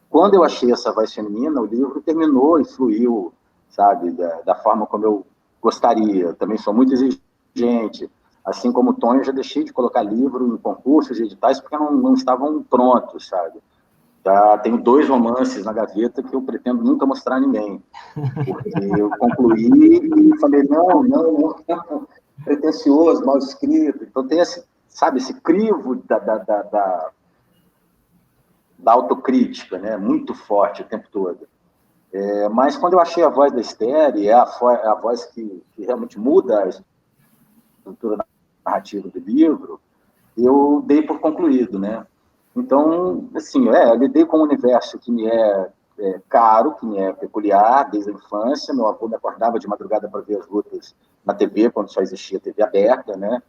Quando eu achei essa voz feminina, o livro terminou e fluiu, sabe, da forma como eu gostaria. Também sou muito exigente. Assim como o Tonho, eu já deixei de colocar livro em concursos e editais porque não estavam prontos, sabe? Já tenho 2 romances na gaveta que eu pretendo nunca mostrar a ninguém. Porque eu concluí e falei, não, pretencioso, mal escrito. Então tem esse crivo da autocrítica, né, muito forte o tempo todo. Mas quando eu achei a voz da Esther, e é a voz que realmente muda a estrutura narrativa do livro, eu dei por concluído, né? Então, assim, eu lidei com um universo que me é caro, que me é peculiar desde a infância. Meu avô me acordava de madrugada para ver as lutas na TV, quando só existia TV aberta, né?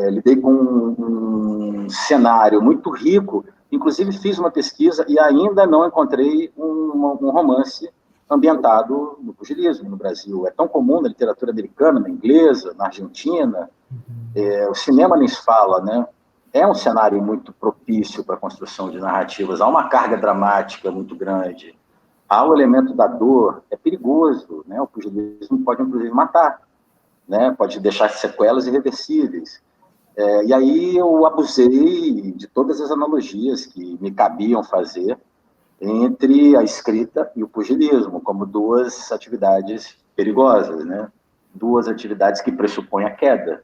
Lidei com um cenário muito rico, inclusive fiz uma pesquisa e ainda não encontrei um romance ambientado no pugilismo no Brasil. É tão comum na literatura americana, na inglesa, na Argentina, o cinema nem se fala, né? É um cenário muito propício para a construção de narrativas, há uma carga dramática muito grande, há o elemento da dor, é perigoso, né? O pugilismo pode, inclusive, matar, né? Pode deixar sequelas irreversíveis. E aí eu abusei de todas as analogias que me cabiam fazer entre a escrita e o pugilismo, como 2 atividades perigosas, né? 2 atividades que pressupõem a queda,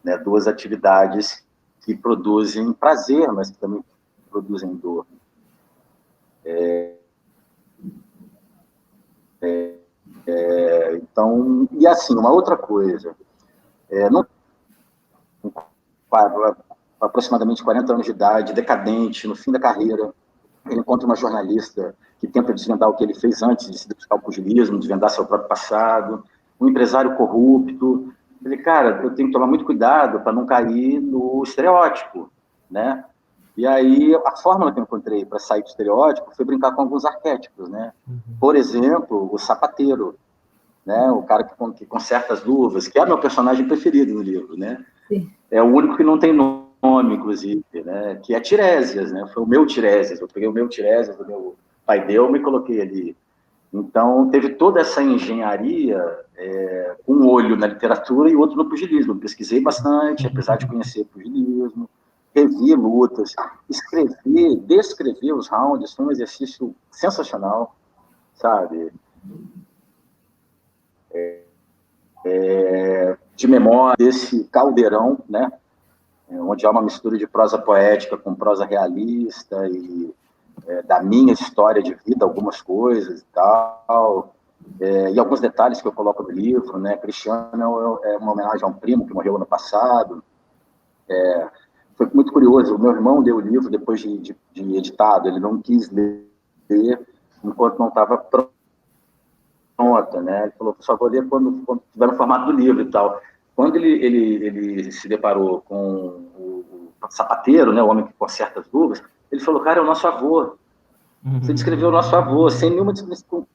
né? 2 atividades que produzem prazer, mas que também produzem dor. Então, e assim, uma outra coisa, aproximadamente 40 anos de idade, decadente, no fim da carreira, ele encontra uma jornalista que tenta desvendar o que ele fez antes de se dedicar ao pugilismo, desvendar seu próprio passado, um empresário corrupto. Ele, cara, eu tenho que tomar muito cuidado para não cair no estereótipo, né? E aí, a fórmula que eu encontrei para sair do estereótipo foi brincar com alguns arquétipos, né? Por exemplo, o sapateiro, né? O cara que conserta as luvas, que é meu personagem preferido no livro, né? Sim. É o único que não tem nome, inclusive, né? Que é Tiresias, né? Foi o meu Tiresias. Eu peguei o meu Tiresias, do meu pai Delma, e coloquei ali. Então, teve toda essa engenharia, um olho na literatura e outro no pugilismo. Pesquisei bastante, apesar de conhecer pugilismo, revi lutas, descrever os rounds, foi um exercício sensacional, sabe? de memória desse caldeirão, né, onde há uma mistura de prosa poética com prosa realista e da minha história de vida, algumas coisas e tal, e alguns detalhes que eu coloco no livro, né. Cristiano é uma homenagem a um primo que morreu ano passado. Foi muito curioso, o meu irmão leu o livro depois de editado, ele não quis ler enquanto não estava pronta, né? Ele falou, só vou ler quando estiver no formato do livro e tal. Quando ele se deparou com o sapateiro, né, o homem que conserta as luvas, ele falou, cara, é o nosso avô. Você descreveu o nosso avô, sem nenhuma descrição, com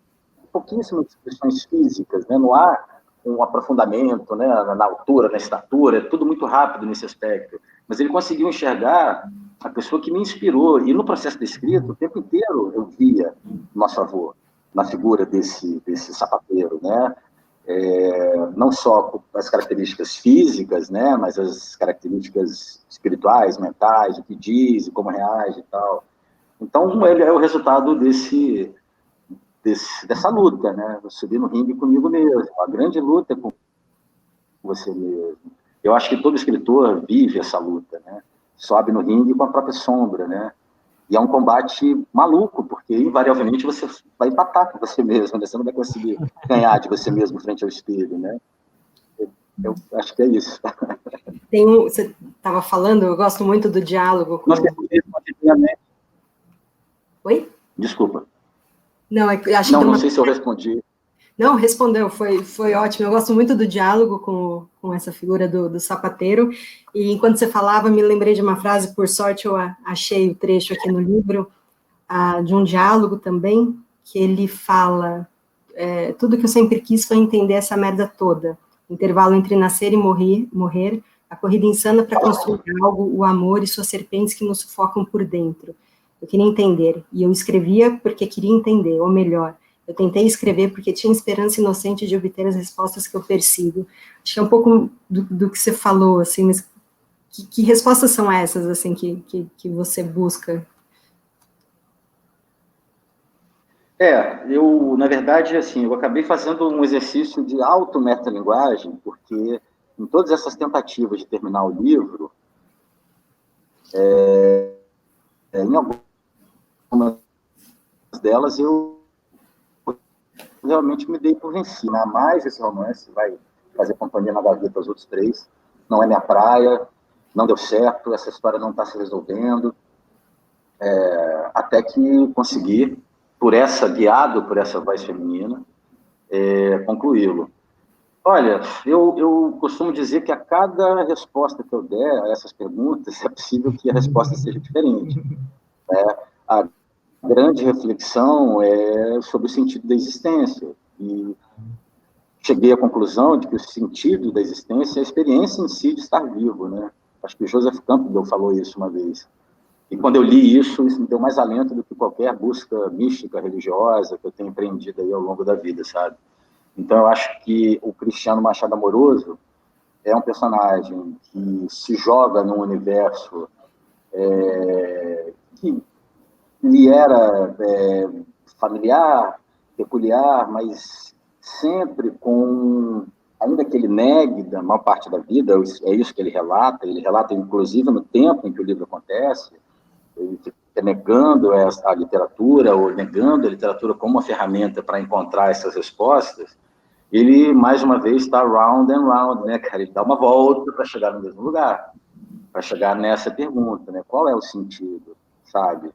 pouquíssimas descrições físicas, né? Não há um aprofundamento, né, na altura, na estatura, é tudo muito rápido nesse aspecto. Mas ele conseguiu enxergar a pessoa que me inspirou, e no processo de escrita, o tempo inteiro eu via nosso avô na figura desse sapateiro, né? Não só as características físicas, né, mas as características espirituais, mentais, o que diz, como reage e tal. Então, ele é o resultado dessa luta, né? Subir no ringue comigo mesmo, a grande luta com você mesmo. Eu acho que todo escritor vive essa luta, né? Sobe no ringue com a própria sombra, né? E é um combate maluco, porque invariavelmente você vai empatar com você mesmo, né? Você não vai conseguir ganhar de você mesmo frente ao espelho, né? Eu acho que é isso. Você estava falando, eu gosto muito do diálogo com... Oi? Desculpa. Não, acho não sei se eu respondi. Não, respondeu, foi ótimo. Eu gosto muito do diálogo com essa figura do sapateiro, e enquanto você falava, me lembrei de uma frase, por sorte eu achei o trecho aqui no livro, de um diálogo também, que ele fala, tudo que eu sempre quis foi entender essa merda toda, intervalo entre nascer e morrer, a corrida insana para construir algo, o amor e suas serpentes que nos sufocam por dentro. Eu queria entender, e eu escrevia porque queria entender, ou melhor, eu tentei escrever porque tinha esperança inocente de obter as respostas que eu persigo. Acho que é um pouco do que você falou, assim, mas que respostas são essas, assim, que você busca? Eu, na verdade, assim, eu acabei fazendo um exercício de auto-metalinguagem, porque em todas essas tentativas de terminar o livro, em algumas delas eu realmente me dei por vencido, né? Mas esse romance vai fazer companhia na gaveta aos outros 3, não é minha praia, não deu certo, essa história não está se resolvendo, até que consegui, guiado por essa voz feminina, concluí-lo. Olha, eu costumo dizer que a cada resposta que eu der a essas perguntas, é possível que a resposta seja diferente. A grande reflexão é sobre o sentido da existência. E cheguei à conclusão de que o sentido da existência é a experiência em si de estar vivo, né? Acho que o Joseph Campbell falou isso uma vez. E quando eu li isso me deu mais alento do que qualquer busca mística, religiosa que eu tenho empreendido aí ao longo da vida, sabe? Então, eu acho que o Cristiano Machado Amoroso é um personagem que se joga num universo que lhe era familiar, peculiar, mas sempre com, ainda que ele negue da maior parte da vida, é isso que ele relata inclusive no tempo em que o livro acontece, ele fica negando a literatura, ou negando a literatura como uma ferramenta para encontrar essas respostas. Ele, mais uma vez, está round and round, né, cara? Ele dá uma volta para chegar no mesmo lugar, para chegar nessa pergunta, né? Qual é o sentido, sabe?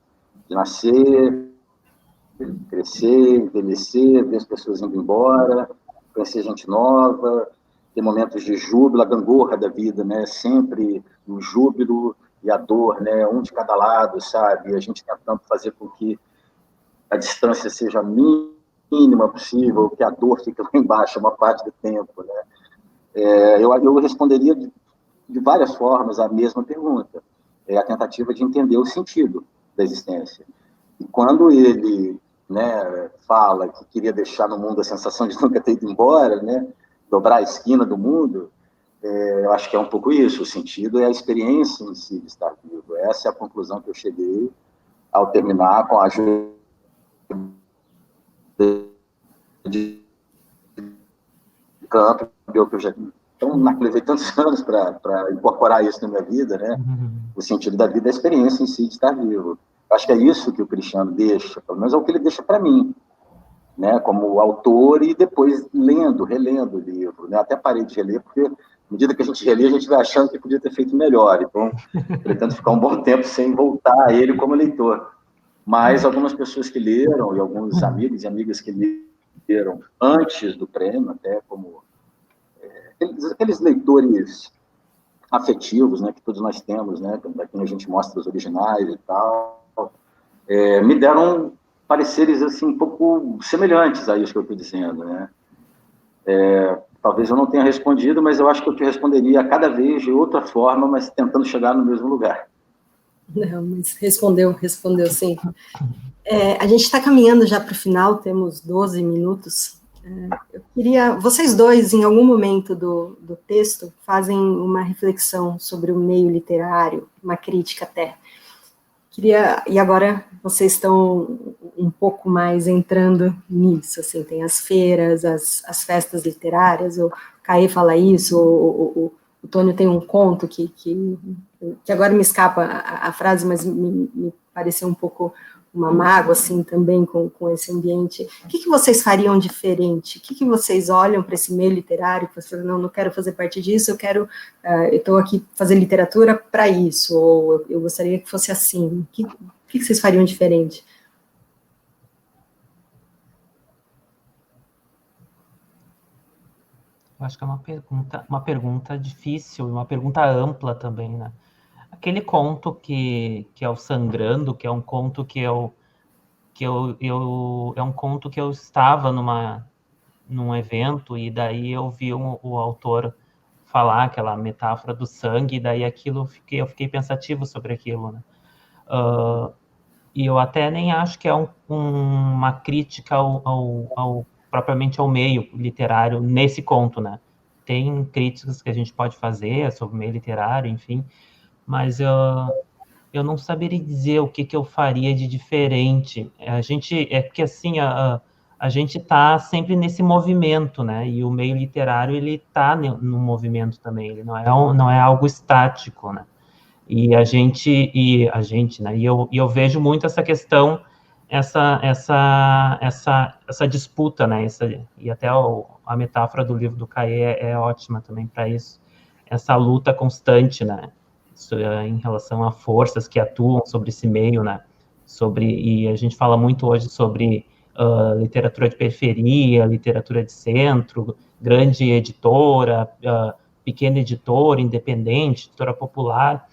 De nascer, crescer, envelhecer, ver as pessoas indo embora, conhecer gente nova, ter momentos de júbilo, a gangorra da vida, né? Sempre o júbilo e a dor, né? Um de cada lado, sabe? E a gente tentando fazer com que a distância seja a mínima possível, que a dor fique lá embaixo uma parte do tempo, né? Eu responderia de várias formas a mesma pergunta. É a tentativa de entender o sentido da existência. E quando ele, né, fala que queria deixar no mundo a sensação de nunca ter ido embora, né, dobrar a esquina do mundo, eu acho que é um pouco isso. O sentido é a experiência em si de estar vivo. Essa é a conclusão que eu cheguei ao terminar com a ajuda de campo, eu que eu já levei tantos anos para incorporar isso na minha vida, né? O sentido da vida é a experiência em si de estar vivo. Acho que é isso que o Cristiano deixa, pelo menos é o que ele deixa para mim, né? Como autor, e depois relendo o livro, né? Até parei de reler, porque à medida que a gente relê, a gente vai achando que podia ter feito melhor. Então, pretendo ficar um bom tempo sem voltar a ele como leitor. Mas algumas pessoas que leram, e alguns amigos e amigas que leram antes do prêmio, até como aqueles leitores afetivos, né, que todos nós temos, né, da quem a gente mostra os originais e tal, me deram pareceres assim um pouco semelhantes a isso que eu estou dizendo, né? Talvez eu não tenha respondido, mas eu acho que eu te responderia cada vez de outra forma, mas tentando chegar no mesmo lugar. Não, mas respondeu sim. A gente está caminhando já para o final, temos 12 minutos. Eu queria, vocês dois, em algum momento do texto, fazem uma reflexão sobre o meio literário, uma crítica até. E agora vocês estão um pouco mais entrando nisso, assim, tem as feiras, as festas literárias, o Caê fala isso, o Tônio tem um conto que agora me escapa a frase, mas me pareceu um pouco uma mágoa, assim, também com esse ambiente. O que vocês fariam diferente? O que vocês olham para esse meio literário, que vocês não quero fazer parte disso, eu estou aqui fazendo literatura para isso, ou eu gostaria que fosse assim. O que vocês fariam diferente? Eu acho que é uma pergunta difícil, uma pergunta ampla também, né? Aquele conto que é o Sangrando, que é um conto é um conto que eu estava num evento, e daí eu vi o autor falar aquela metáfora do sangue, e daí eu fiquei pensativo sobre aquilo, né? E eu até nem acho que é uma crítica propriamente ao meio literário nesse conto, né? Tem críticas que a gente pode fazer sobre o meio literário, enfim, mas eu não saberia dizer o que eu faria de diferente. Porque assim, a gente está sempre nesse movimento, né? E o meio literário, ele está no movimento também, ele não é algo estático, né? E a gente, né? E eu vejo muito essa questão, essa disputa, né? E até a metáfora do livro do Caê é ótima também para isso. Essa luta constante, né? Em relação a forças que atuam sobre esse meio, né? E a gente fala muito hoje sobre literatura de periferia, literatura de centro, grande editora, pequena editora, independente, editora popular.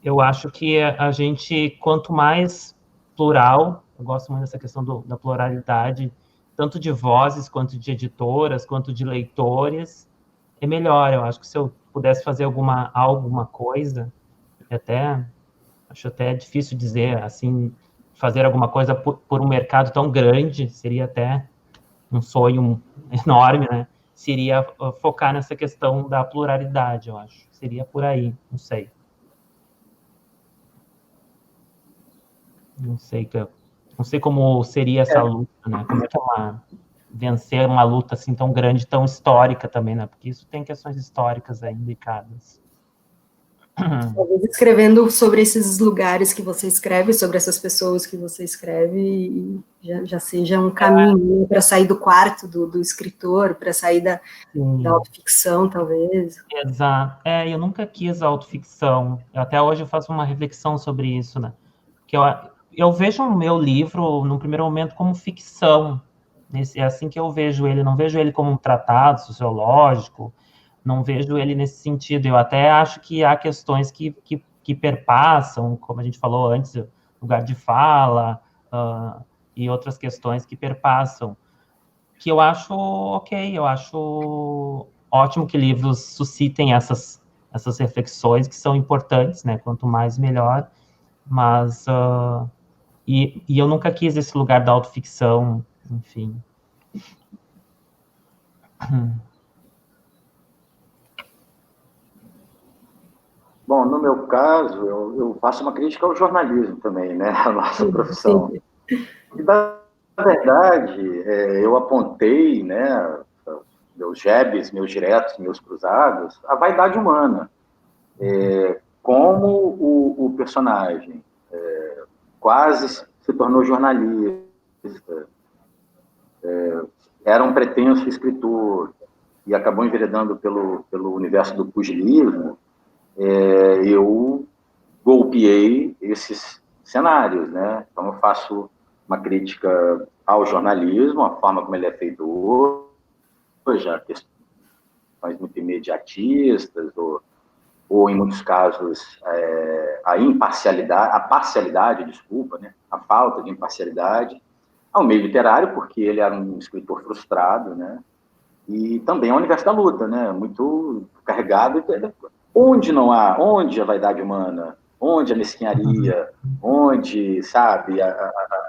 Eu acho que a gente, quanto mais plural, eu gosto muito dessa questão da pluralidade, tanto de vozes, quanto de editoras, quanto de leitores, é melhor. Eu acho que se eu pudesse fazer alguma coisa, acho até difícil dizer, assim, fazer alguma coisa por um mercado tão grande, seria até um sonho enorme, né? Seria focar nessa questão da pluralidade, eu acho. Seria por aí, não sei. Não sei como seria essa luta, né? Como é que vencer uma luta assim tão grande, tão histórica também, né? Porque isso tem questões históricas aí indicadas. Talvez escrevendo sobre esses lugares que você escreve, sobre essas pessoas que você escreve, e já seja um caminho para sair do quarto do escritor, para sair da autoficção, talvez. Exato. Eu nunca quis autoficção. Até hoje eu faço uma reflexão sobre isso, né? Porque eu vejo o meu livro, no primeiro momento, como ficção. É assim que eu vejo ele. Não vejo ele como um tratado sociológico, não vejo ele nesse sentido. Eu até acho que há questões que perpassam, como a gente falou antes, lugar de fala, e outras questões que perpassam, que eu acho ok, eu acho ótimo que livros suscitem essas reflexões que são importantes, né? Quanto mais, melhor. Mas, e eu nunca quis esse lugar da autoficção, enfim. Bom, no meu caso, eu faço uma crítica ao jornalismo também, né? A nossa profissão. E, na verdade, eu apontei, né, meus jabs, meus diretos, meus cruzados, a vaidade humana. Como o personagem quase se tornou jornalista, era um pretenso escritor e acabou enveredando pelo universo do pugilismo, eu golpeei esses cenários, né? Então eu faço uma crítica ao jornalismo, a forma como ele é feito hoje, a questões muito imediatistas, ou em muitos casos a parcialidade, desculpa, né? A falta de imparcialidade, ao meio literário, porque ele era um escritor frustrado, né? E também ao universo da luta, né? Muito carregado. Onde a vaidade humana, onde a mesquinharia, onde, sabe,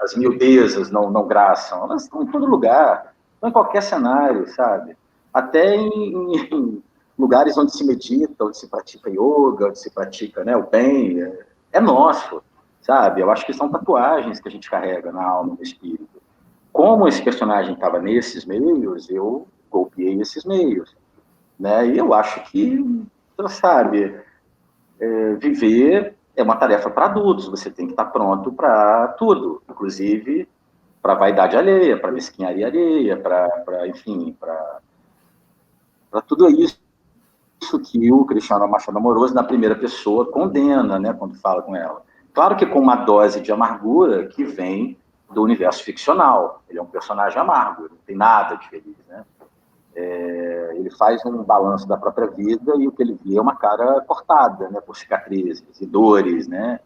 as miudezas não graçam, elas estão em todo lugar, estão em qualquer cenário, sabe? Até em lugares onde se medita, onde se pratica yoga, onde se pratica, né, o bem, é nosso, sabe? Eu acho que são tatuagens que a gente carrega na alma, no espírito. Como esse personagem estava nesses meios, eu golpeei esses meios, né? E eu acho que, sabe, viver é uma tarefa para adultos, você tem que estar pronto para tudo, inclusive para a vaidade alheia, para a mesquinharia alheia, enfim, para tudo isso que o Cristiano Machado Amoroso, na primeira pessoa, condena, né, quando fala com ela. Claro que com uma dose de amargura que vem do universo ficcional. Ele é um personagem amargo, não tem nada de feliz, né? Ele faz um balanço da própria vida e o que ele vê é uma cara cortada, né, por cicatrizes e dores, né?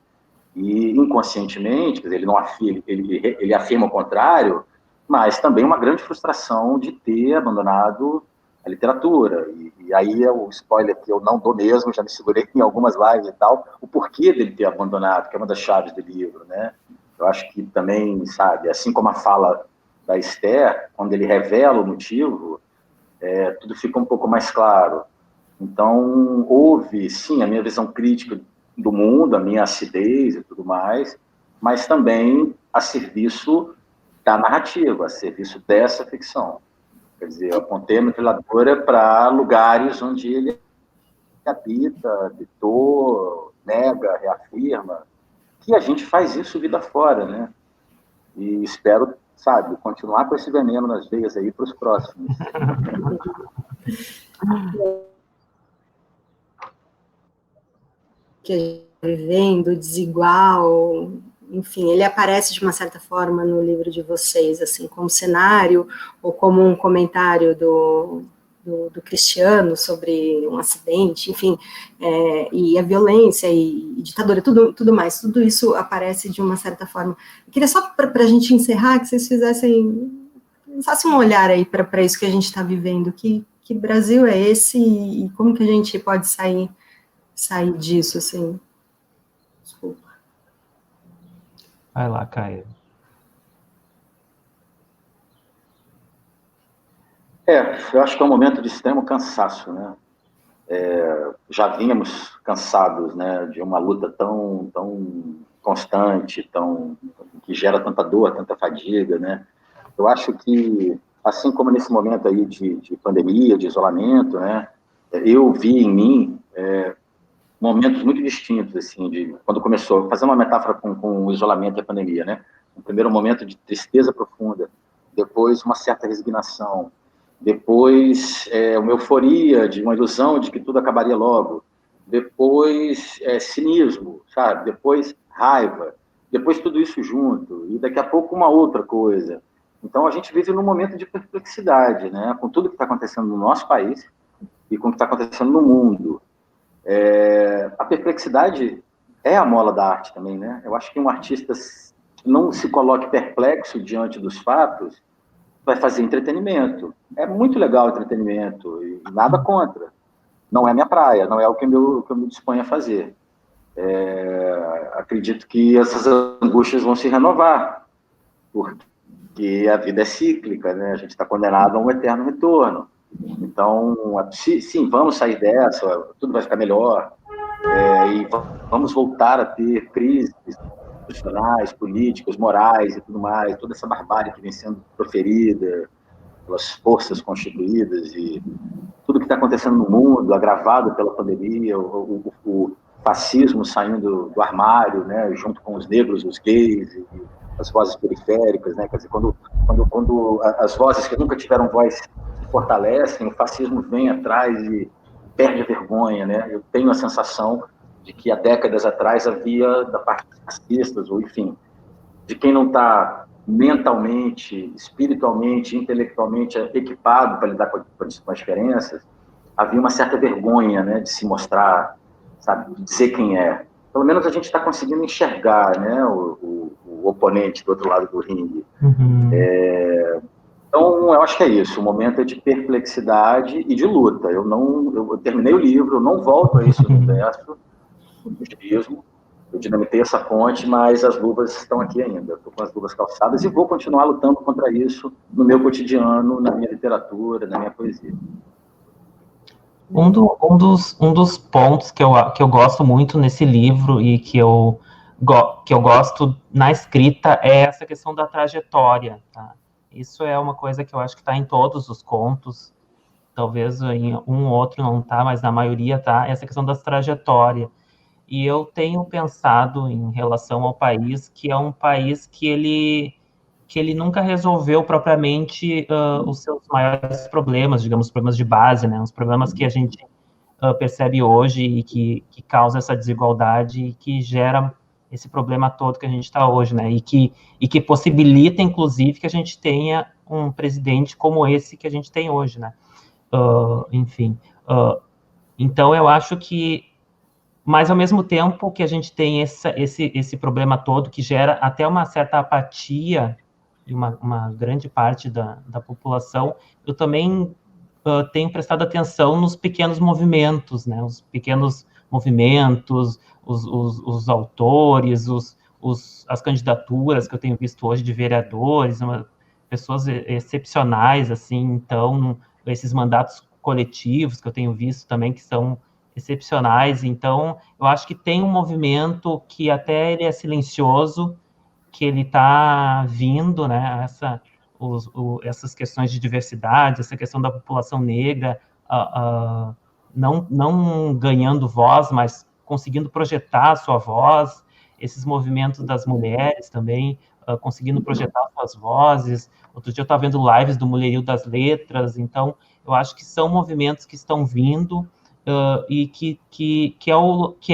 E inconscientemente, quer dizer, ele afirma o contrário, mas também uma grande frustração de ter abandonado a literatura. E aí é o spoiler que eu não dou mesmo, já me segurei em algumas lives e tal, o porquê dele ter abandonado, que é uma das chaves do livro, né? Eu acho que também, sabe, assim como a fala da Esther, quando ele revela o motivo, tudo fica um pouco mais claro. Então, houve, sim, a minha visão crítica do mundo, a minha acidez e tudo mais, mas também a serviço da narrativa, a serviço dessa ficção. Quer dizer, eu apontei a metralhadora para lugares onde ele habita, habitou, nega, reafirma, que a gente faz isso vida fora, né? E espero, sabe, continuar com esse veneno nas veias aí para os próximos. Que a gente está vivendo, desigual, enfim, ele aparece de uma certa forma no livro de vocês, assim, como cenário, ou como um comentário do Cristiano sobre um acidente, enfim, e a violência e ditadura, tudo mais, tudo isso aparece de uma certa forma. Eu queria só, para a gente encerrar, que vocês lançassem um olhar aí para isso que a gente está vivendo, que Brasil é esse e como que a gente pode sair disso, assim. Desculpa. Vai lá, Caio. Eu acho que é um momento de extremo cansaço, né? Já vínhamos cansados, né, de uma luta tão constante, que gera tanta dor, tanta fadiga, né? Eu acho que, assim como nesse momento aí de pandemia, de isolamento, né, eu vi em mim momentos muito distintos, assim, de quando começou, fazer uma metáfora com o isolamento e a pandemia, né? Um primeiro momento de tristeza profunda, depois uma certa resignação, depois uma euforia, de uma ilusão de que tudo acabaria logo, depois cinismo, sabe? Depois raiva, depois tudo isso junto, e daqui a pouco uma outra coisa. Então a gente vive num momento de perplexidade, né? Com tudo que está acontecendo no nosso país e com o que está acontecendo no mundo. A perplexidade é a mola da arte também, né? Eu acho que um artista não se coloque perplexo diante dos fatos, vai fazer entretenimento. É muito legal o entretenimento, e nada contra. Não é minha praia, não é o que eu me disponho a fazer. Acredito que essas angústias vão se renovar, porque a vida é cíclica, né? A gente está condenado a um eterno retorno. Então, sim, vamos sair dessa, tudo vai ficar melhor, e vamos voltar a ter crises institucionais, políticas, morais e tudo mais, toda essa barbárie que vem sendo proferida, pelas forças constituídas e tudo que está acontecendo no mundo, agravado pela pandemia, o fascismo saindo do armário, né, junto com os negros, os gays e as vozes periféricas, né, quer dizer, quando as vozes que nunca tiveram voz se fortalecem, o fascismo vem atrás e perde a vergonha, né? Eu tenho a sensação de que há décadas atrás havia, da parte dos fascistas, ou enfim, de quem não está mentalmente, espiritualmente, intelectualmente equipado para lidar com as diferenças, havia uma certa vergonha, né, de se mostrar, sabe, de dizer quem é. Pelo menos a gente está conseguindo enxergar, né, o oponente do outro lado do ringue. Uhum. Então, eu acho que é isso. O momento é de perplexidade e de luta. Eu terminei o livro, eu não volto a esse universo do futurismo. Eu dinamitei essa ponte, mas as luvas estão aqui ainda. Estou com as luvas calçadas e vou continuar lutando contra isso no meu cotidiano, na minha literatura, na minha poesia. Um dos pontos que eu gosto muito nesse livro e que eu gosto na escrita é essa questão da trajetória, tá? Isso é uma coisa que eu acho que está em todos os contos, talvez em um ou outro não está, mas na maioria está, essa questão das trajetórias. E eu tenho pensado em relação ao país, que é um país que ele nunca resolveu propriamente os seus maiores problemas, digamos, os problemas de base, né? Os problemas que a gente percebe hoje e que causa essa desigualdade e que gera esse problema todo que a gente está hoje, né? E que possibilita, inclusive, que a gente tenha um presidente como esse que a gente tem hoje, né? Enfim. Então, eu acho que, mas ao mesmo tempo que a gente tem esse problema todo que gera até uma certa apatia de uma grande parte da população, eu também tenho prestado atenção nos pequenos movimentos, né? Os pequenos movimentos, os autores, as candidaturas que eu tenho visto hoje de vereadores, pessoas excepcionais, assim, então, esses mandatos coletivos que eu tenho visto também, que são excepcionais. Então, eu acho que tem um movimento que até ele é silencioso, que ele está vindo, né, essas questões de diversidade, essa questão da população negra, não ganhando voz, mas conseguindo projetar a sua voz, esses movimentos das mulheres também, conseguindo projetar suas vozes. Outro dia eu estava vendo lives do Mulherio das Letras, então eu acho que são movimentos que estão vindo e que é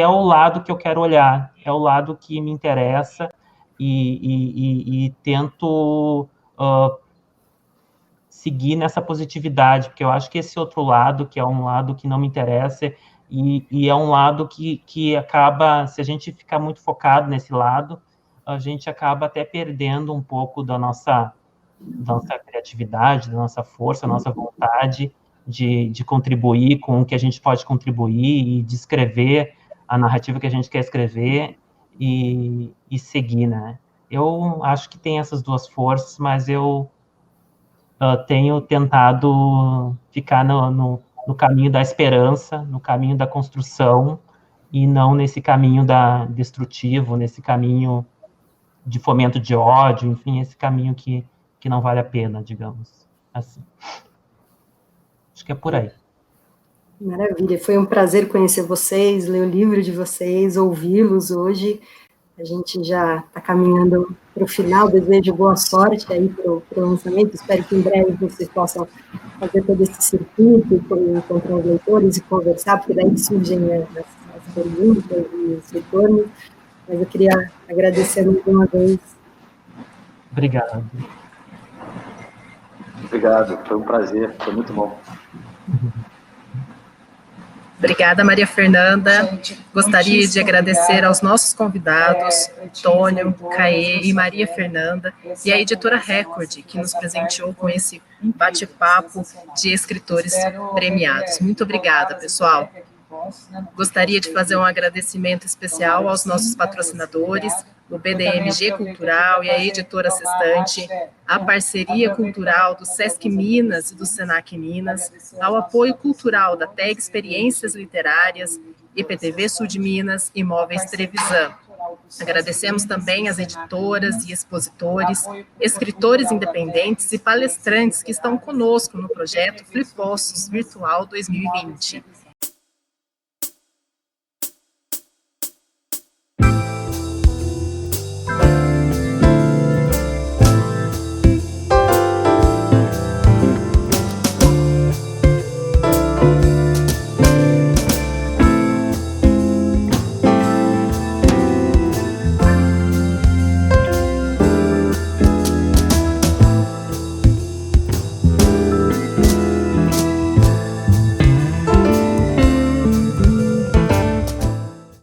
o lado que eu quero olhar, é o lado que me interessa e tento seguir nessa positividade, porque eu acho que esse outro lado, que é um lado que não me interessa, e é um lado que acaba, se a gente ficar muito focado nesse lado, a gente acaba até perdendo um pouco da nossa criatividade, da nossa força, da nossa vontade de contribuir com o que a gente pode contribuir e de escrever a narrativa que a gente quer escrever e seguir, né? Eu acho que tem essas duas forças, mas eu tenho tentado ficar no caminho da esperança, no caminho da construção, e não nesse caminho destrutivo, nesse caminho de fomento de ódio, enfim, esse caminho que não vale a pena, digamos assim. Acho que é por aí. Maravilha, foi um prazer conhecer vocês, ler o livro de vocês, ouvi-los hoje. A gente já está caminhando para o final, desejo boa sorte aí para o lançamento, espero que em breve vocês possam fazer todo esse circuito, encontrar os leitores e conversar, porque daí surgem as perguntas e os retornos, mas eu queria agradecer mais uma vez. Obrigado. Obrigado, foi um prazer, foi muito bom. Obrigada, Maria Fernanda. Gostaria de agradecer aos nossos convidados, Tônio, Caê e Maria Fernanda, e a editora Record, que nos presenteou com esse bate-papo de escritores premiados. Muito obrigada, pessoal. Gostaria de fazer um agradecimento especial aos nossos patrocinadores, o BDMG Cultural e a Editora Sextante, a parceria cultural do Sesc Minas e do Senac Minas, ao apoio cultural da TEG Experiências Literárias, IPTV Sul de Minas e Móveis Trevisan. Agradecemos também as editoras e expositores, escritores independentes e palestrantes que estão conosco no projeto Flipostos Virtual 2020.